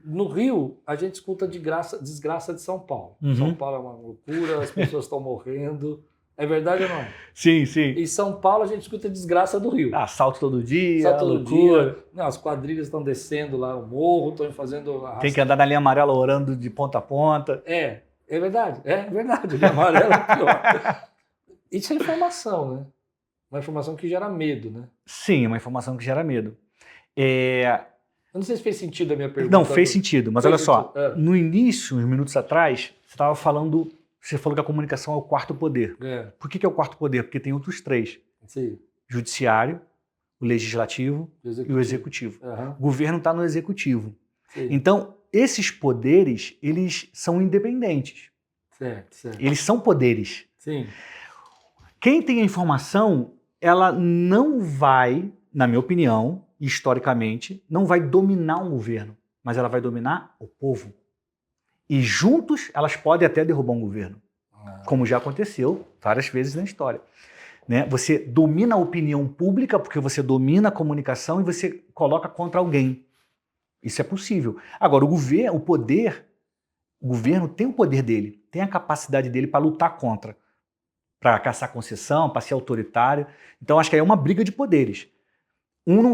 No Rio, a gente escuta desgraça de São Paulo. São Paulo é uma loucura, as pessoas estão morrendo. É verdade ou não? Sim, sim. Em São Paulo, a gente escuta desgraça do Rio. Assalto todo dia, Assalto todo loucura. dia. Não, as quadrilhas estão descendo lá o morro, estão fazendo... Tem que andar na linha amarela orando de ponta a ponta. É verdade. Linha amarela é pior. Isso é informação, né? Uma informação que gera medo, né? Sim, uma informação que gera medo. Eu não sei se fez sentido a minha pergunta. Não, fez sentido, mas olha só. No início, uns minutos atrás, você falou que a comunicação é o quarto poder. Por que é o quarto poder? Porque tem outros três. Sim. Judiciário, o legislativo e o executivo. O governo está no executivo. Sim. Então, esses poderes, eles são independentes. Certo. Eles são poderes. Sim. Quem tem a informação, ela não vai, na minha opinião, historicamente, não vai dominar um governo, mas ela vai dominar o povo. E juntos, elas podem até derrubar um governo, como já aconteceu várias vezes na história. Né? Você domina a opinião pública porque você domina a comunicação e você coloca contra alguém. Isso é possível. Agora, o governo tem o poder dele, tem a capacidade dele para lutar contra, para caçar concessão, para ser autoritário. Então, acho que aí é uma briga de poderes. Um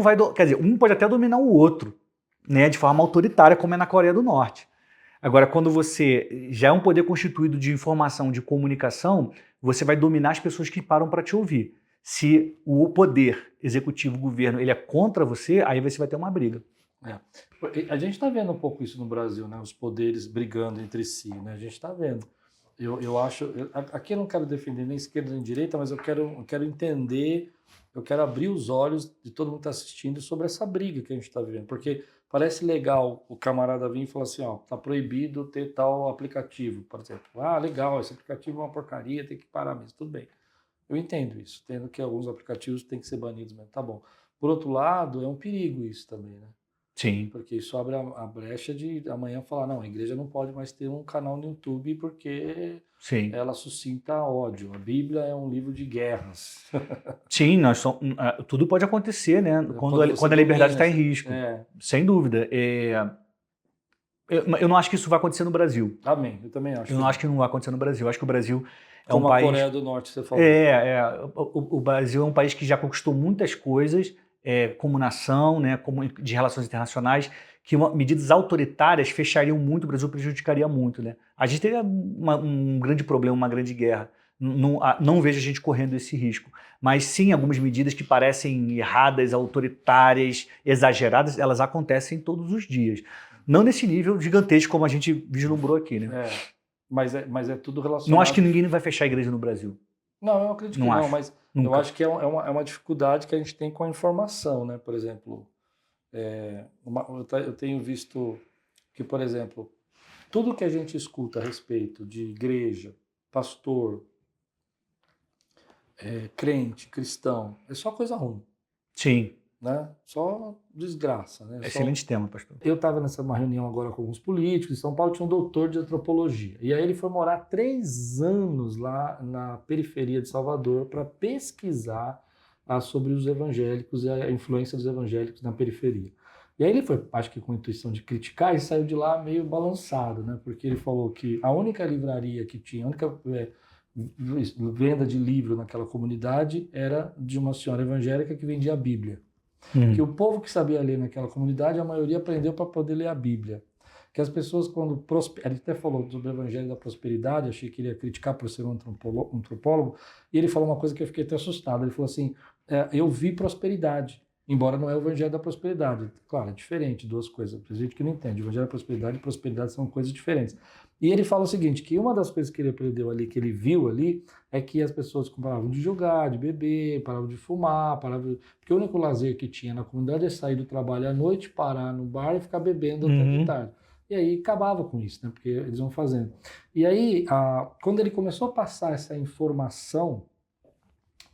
pode até dominar o outro, né, de forma autoritária, como é na Coreia do Norte. Agora, quando você já é um poder constituído de informação, de comunicação, você vai dominar as pessoas que param para te ouvir. Se o poder executivo, o governo, ele é contra você, aí você vai ter uma briga. A gente está vendo um pouco isso no Brasil, né? Os poderes brigando entre si, né? A gente está vendo. Eu acho... Aqui eu não quero defender nem esquerda nem direita, mas eu quero entender, eu quero abrir os olhos de todo mundo que está assistindo sobre essa briga que a gente está vivendo. Porque parece legal o camarada vir e falar assim, ó, tá proibido ter tal aplicativo, por exemplo. Ah, legal, esse aplicativo é uma porcaria, tem que parar mesmo, tudo bem. Eu entendo isso, tendo que alguns aplicativos têm que ser banidos mesmo, tá bom. Por outro lado, é um perigo isso também, né? Sim. Porque isso abre a brecha de amanhã falar, não, a igreja não pode mais ter um canal no YouTube porque ela suscita ódio. A Bíblia é um livro de guerras. Sim, tudo pode acontecer, né? Quando a liberdade está em risco. Sem dúvida. Eu não acho que isso vai acontecer no Brasil. Amém, eu também acho. Eu não acho que não vai acontecer no Brasil. Eu acho que o Brasil é como um país... Como a Coreia do Norte, você falou. O Brasil é um país que já conquistou muitas coisas, como nação, né, de relações internacionais, que medidas autoritárias fechariam muito, o Brasil prejudicaria muito. Né? A gente teria um grande problema, uma grande guerra. Não vejo a gente correndo esse risco. Mas sim, algumas medidas que parecem erradas, autoritárias, exageradas, elas acontecem todos os dias. Não nesse nível gigantesco como a gente vislumbrou aqui. Né? Mas é tudo relacionado... Não acho que ninguém vai fechar a igreja no Brasil. Não, eu acredito que não, mas nunca. Eu acho que é uma dificuldade que a gente tem com a informação, né? Por exemplo, eu tenho visto que, por exemplo, tudo que a gente escuta a respeito de igreja, pastor, crente, cristão, é só coisa ruim. Sim. Né? Só desgraça. Né? Excelente tema, pastor. Eu estava nessa reunião agora com alguns políticos. Em São Paulo tinha um doutor de antropologia. E aí ele foi morar 3 anos lá na periferia de Salvador para pesquisar sobre os evangélicos e a influência dos evangélicos na periferia. E aí ele foi, acho que com a intuição de criticar, e saiu de lá meio balançado, né? Porque ele falou que a única livraria que tinha, a única venda de livro naquela comunidade era de uma senhora evangélica que vendia a Bíblia. Que o povo que sabia ler naquela comunidade, a maioria aprendeu para poder ler a Bíblia. Que as pessoas, quando... Ele até falou sobre o Evangelho da Prosperidade, achei que ele ia criticar por ser um antropólogo, e ele falou uma coisa que eu fiquei até assustado. Ele falou assim, eu vi prosperidade. Embora não é o evangelho da prosperidade. Claro, é diferente, duas coisas. Tem gente que não entende. O evangelho da prosperidade e prosperidade são coisas diferentes. E ele fala o seguinte, que uma das coisas que ele aprendeu ali, que ele viu ali, é que as pessoas paravam de jogar, de beber, paravam de fumar, porque o único lazer que tinha na comunidade é sair do trabalho à noite, parar no bar e ficar bebendo até de tarde. E aí acabava com isso, né? Porque eles vão fazendo. E aí, quando ele começou a passar essa informação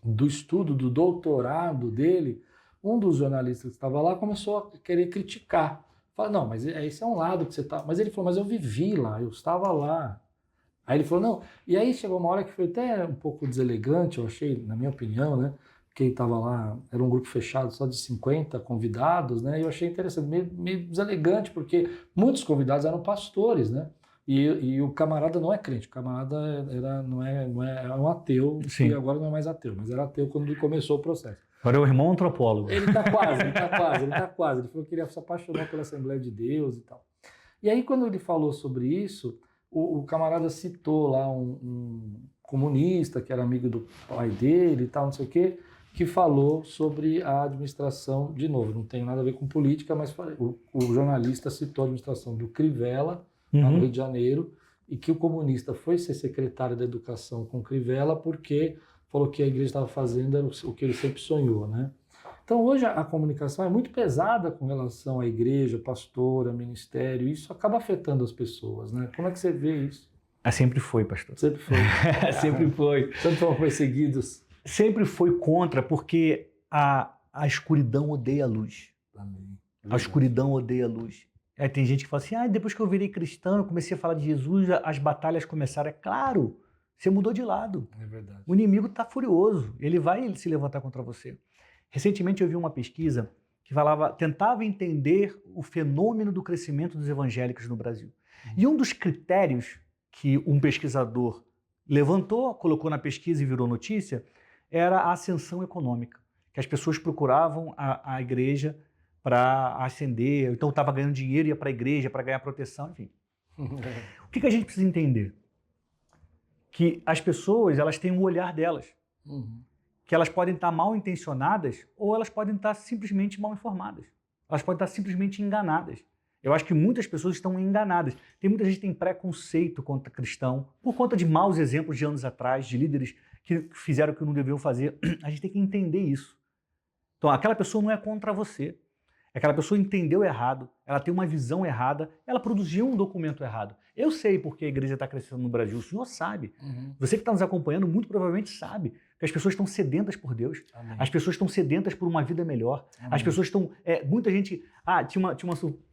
do estudo, do doutorado dele, um dos jornalistas que estava lá começou a querer criticar. Fala, não, mas esse é um lado que você está... Mas ele falou, mas eu vivi lá, eu estava lá. Aí ele falou, não... E aí chegou uma hora que foi até um pouco deselegante, eu achei, na minha opinião, né? Porque estava lá, era um grupo fechado só de 50 convidados, né? E eu achei interessante, meio deselegante, porque muitos convidados eram pastores, né? E o camarada não é crente, o camarada é um ateu, Sim. que agora não é mais ateu, mas era ateu quando começou o processo. Agora é o irmão antropólogo. Ele tá quase. Ele falou que queria se apaixonar pela Assembleia de Deus e tal. E aí, quando ele falou sobre isso, o camarada citou lá um comunista, que era amigo do pai dele e tal, não sei o quê, que falou sobre a administração, de novo, não tem nada a ver com política, mas o jornalista citou a administração do Crivella, lá no Rio de Janeiro, e que o comunista foi ser secretário da educação com Crivella porque falou que a igreja estava fazendo era o que ele sempre sonhou, né? Então hoje a comunicação é muito pesada com relação à igreja, pastora, ministério, e isso acaba afetando as pessoas, né? Como é que você vê isso? Sempre foi, pastor. Sempre foi. Sempre foi. Sempre foram perseguidos. Sempre foi contra, porque a escuridão odeia a luz. Amém. A escuridão odeia a luz. Aí tem gente que fala assim, depois que eu virei cristão, eu comecei a falar de Jesus, as batalhas começaram. É claro, você mudou de lado. É verdade. O inimigo está furioso, ele vai se levantar contra você. Recentemente eu vi uma pesquisa que tentava entender o fenômeno do crescimento dos evangélicos no Brasil. E um dos critérios que um pesquisador levantou, colocou na pesquisa e virou notícia, era a ascensão econômica, que as pessoas procuravam a igreja para ascender, então estava ganhando dinheiro, ia para a igreja para ganhar proteção, enfim. O que a gente precisa entender? Que as pessoas, elas têm um olhar delas. Que elas podem estar mal intencionadas ou elas podem estar simplesmente mal informadas. Elas podem estar simplesmente enganadas. Eu acho que muitas pessoas estão enganadas. Tem muita gente que tem preconceito contra cristão por conta de maus exemplos de anos atrás, de líderes que fizeram o que não deviam fazer. A gente tem que entender isso. Então, aquela pessoa não é contra você. Aquela pessoa entendeu errado, ela tem uma visão errada, ela produziu um documento errado. Eu sei porque a igreja está crescendo no Brasil, o senhor sabe. Você que está nos acompanhando muito provavelmente sabe que as pessoas estão sedentas por Deus. Amém. As pessoas estão sedentas por uma vida melhor. Amém. As pessoas estão... muita gente...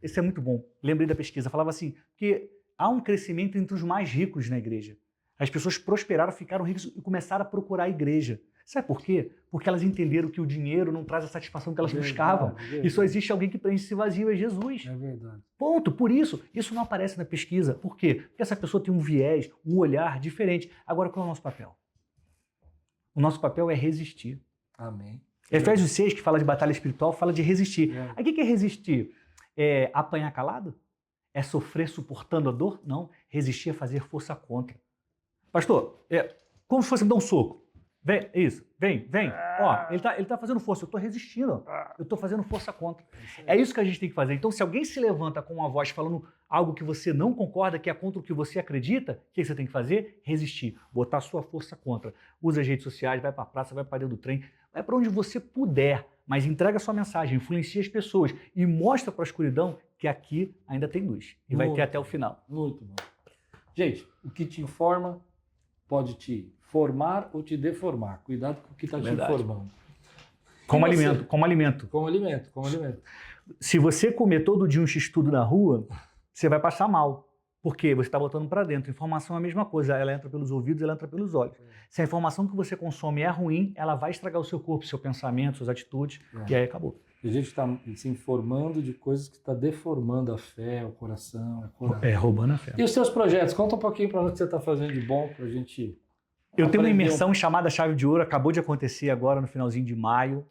Isso é muito bom. Lembrei da pesquisa. Falava assim, que há um crescimento entre os mais ricos na igreja. As pessoas prosperaram, ficaram ricas e começaram a procurar a igreja. Sabe por quê? Porque elas entenderam que o dinheiro não traz a satisfação que elas buscavam. E só existe alguém que preenche esse vazio, é Jesus. É verdade. Ponto. Por isso não aparece na pesquisa. Por quê? Porque essa pessoa tem um viés, um olhar diferente. Agora, qual é o nosso papel? O nosso papel é resistir. Amém. Efésios 6, que fala de batalha espiritual, fala de resistir. É. Aí o que é resistir? É apanhar calado? É sofrer suportando a dor? Não. Resistir é fazer força contra. Pastor, como se fosse me dar um soco. Vem, isso, vem. Ó, ele tá fazendo força, eu tô resistindo, eu tô fazendo força contra. É isso que a gente tem que fazer. Então, se alguém se levanta com uma voz falando algo que você não concorda, que é contra o que você acredita, o que você tem que fazer? Resistir, botar a sua força contra. Usa as redes sociais, vai pra praça, vai para dentro do trem, vai para onde você puder, mas entrega a sua mensagem, influencia as pessoas e mostra para a escuridão que aqui ainda tem luz. E vai ter até o final. Muito bom. Gente, o que te informa pode te formar ou te deformar. Cuidado com o que está te informando. Como alimento. Como alimento. Se você comer todo dia um x-tudo na rua, você vai passar mal. Porque você está botando para dentro. Informação é a mesma coisa. Ela entra pelos ouvidos, ela entra pelos olhos. Se a informação que você consome é ruim, ela vai estragar o seu corpo, seu pensamento, suas atitudes. E aí acabou. A gente está se informando de coisas que está deformando a fé, o coração. Roubando a fé. E os seus projetos? Conta um pouquinho para nós o que você está fazendo de bom para a gente... Eu tenho uma imersão chamada Chave de Ouro, acabou de acontecer agora no finalzinho de maio,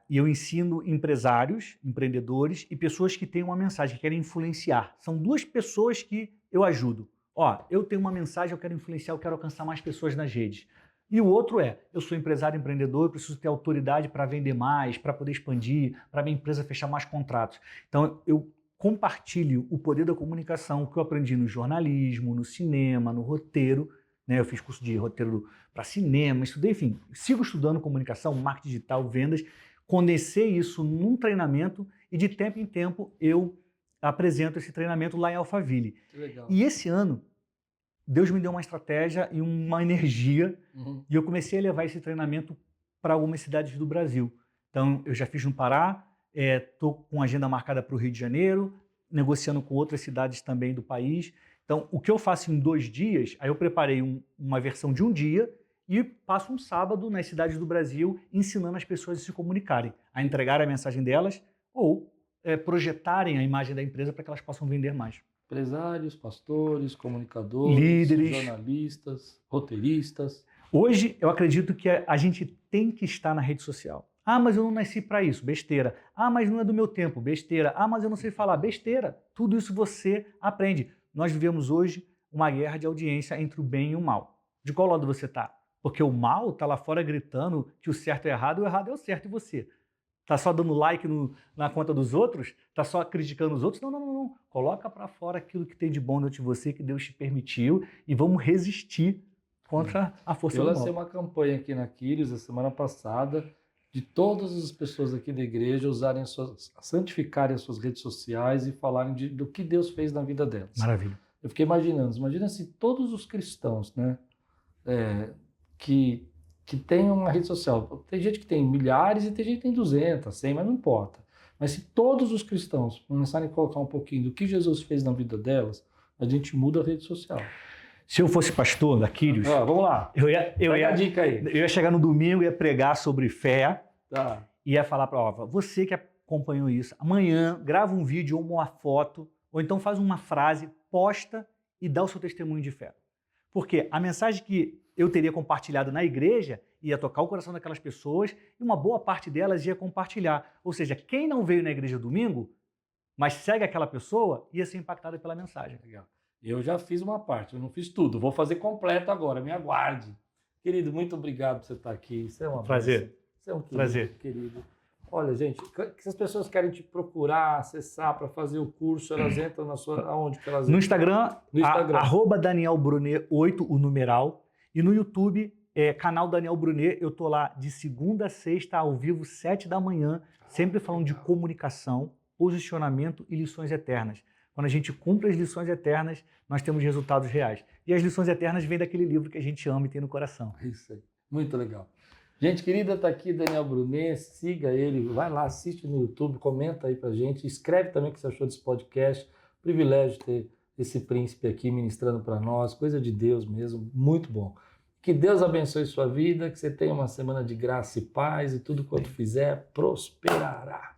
e eu ensino empresários, empreendedores e pessoas que têm uma mensagem, que querem influenciar. São duas pessoas que eu ajudo. Ó, eu tenho uma mensagem, eu quero influenciar, eu quero alcançar mais pessoas nas redes. E o outro eu sou empresário empreendedor, eu preciso ter autoridade para vender mais, para poder expandir, para minha empresa fechar mais contratos. Então, eu compartilho o poder da comunicação que eu aprendi no jornalismo, no cinema, no roteiro, né? Eu fiz curso de roteiro para cinema, estudei, enfim, sigo estudando comunicação, marketing digital, vendas, condensei isso num treinamento e de tempo em tempo eu apresento esse treinamento lá em Alphaville. Que legal. E esse ano, Deus me deu uma estratégia e uma energia e eu comecei a levar esse treinamento para algumas cidades do Brasil. Então, eu já fiz no Pará, estou com agenda marcada para o Rio de Janeiro, negociando com outras cidades também do país. Então, o que eu faço em 2 dias, aí eu preparei uma versão de um dia e passo um sábado nas cidades do Brasil ensinando as pessoas a se comunicarem, a entregar a mensagem delas ou projetarem a imagem da empresa para que elas possam vender mais. Empresários, pastores, comunicadores, líderes, jornalistas, roteiristas. Hoje, eu acredito que a gente tem que estar na rede social. Ah, mas eu não nasci para isso, besteira. Ah, mas não é do meu tempo, besteira. Ah, mas eu não sei falar, besteira. Tudo isso você aprende. Nós vivemos hoje uma guerra de audiência entre o bem e o mal. De qual lado você está? Porque o mal está lá fora gritando que o certo é errado, o errado é o certo, e você? Está só dando like na conta dos outros? Está só criticando os outros? Não, não, não, não. Coloca para fora aquilo que tem de bom dentro de você, que Deus te permitiu, e vamos resistir contra a força do mal. Eu lancei uma campanha aqui na Quírios, a semana passada, de todas as pessoas aqui da igreja santificarem as suas redes sociais e falarem do que Deus fez na vida delas. Maravilha. Eu fiquei imaginando, imagina se todos os cristãos, né, que tem uma rede social, tem gente que tem milhares e tem gente que tem 200, 100, mas não importa. Mas se todos os cristãos começarem a colocar um pouquinho do que Jesus fez na vida delas, a gente muda a rede social. Se eu fosse pastor da Quírios, vamos lá. Eu ia a dica aí. Eu ia chegar no domingo, ia pregar sobre fé, Tá. ia falar para você que acompanhou isso, amanhã grava um vídeo ou uma foto, ou então faz uma frase, posta e dá o seu testemunho de fé. Porque a mensagem que eu teria compartilhado na igreja ia tocar o coração daquelas pessoas e uma boa parte delas ia compartilhar. Ou seja, quem não veio na igreja domingo, mas segue aquela pessoa, ia ser impactado pela mensagem. Legal. Eu já fiz uma parte, eu não fiz tudo. Vou fazer completo agora, me aguarde. Querido, muito obrigado por você estar aqui. Isso é uma prazer. Bênção. Você é um querido, prazer. Querido. Olha, gente, se as pessoas querem te procurar, acessar para fazer o curso, elas entram na sua... Aonde que elas entram? No Instagram, @Daniel Brunet 8, o numeral. E no YouTube, canal Daniel Brunet. Eu tô lá de segunda a sexta, ao vivo, 7 da manhã, sempre falando de comunicação, posicionamento e lições eternas. Quando a gente cumpre as lições eternas, nós temos resultados reais. E as lições eternas vêm daquele livro que a gente ama e tem no coração. Isso aí. Muito legal. Gente querida, tá aqui Daniel Brunet, siga ele, vai lá, assiste no YouTube, comenta aí pra gente, escreve também o que você achou desse podcast. Privilégio ter esse príncipe aqui ministrando para nós, coisa de Deus mesmo, muito bom. Que Deus abençoe sua vida, que você tenha uma semana de graça e paz e tudo quanto fizer prosperará.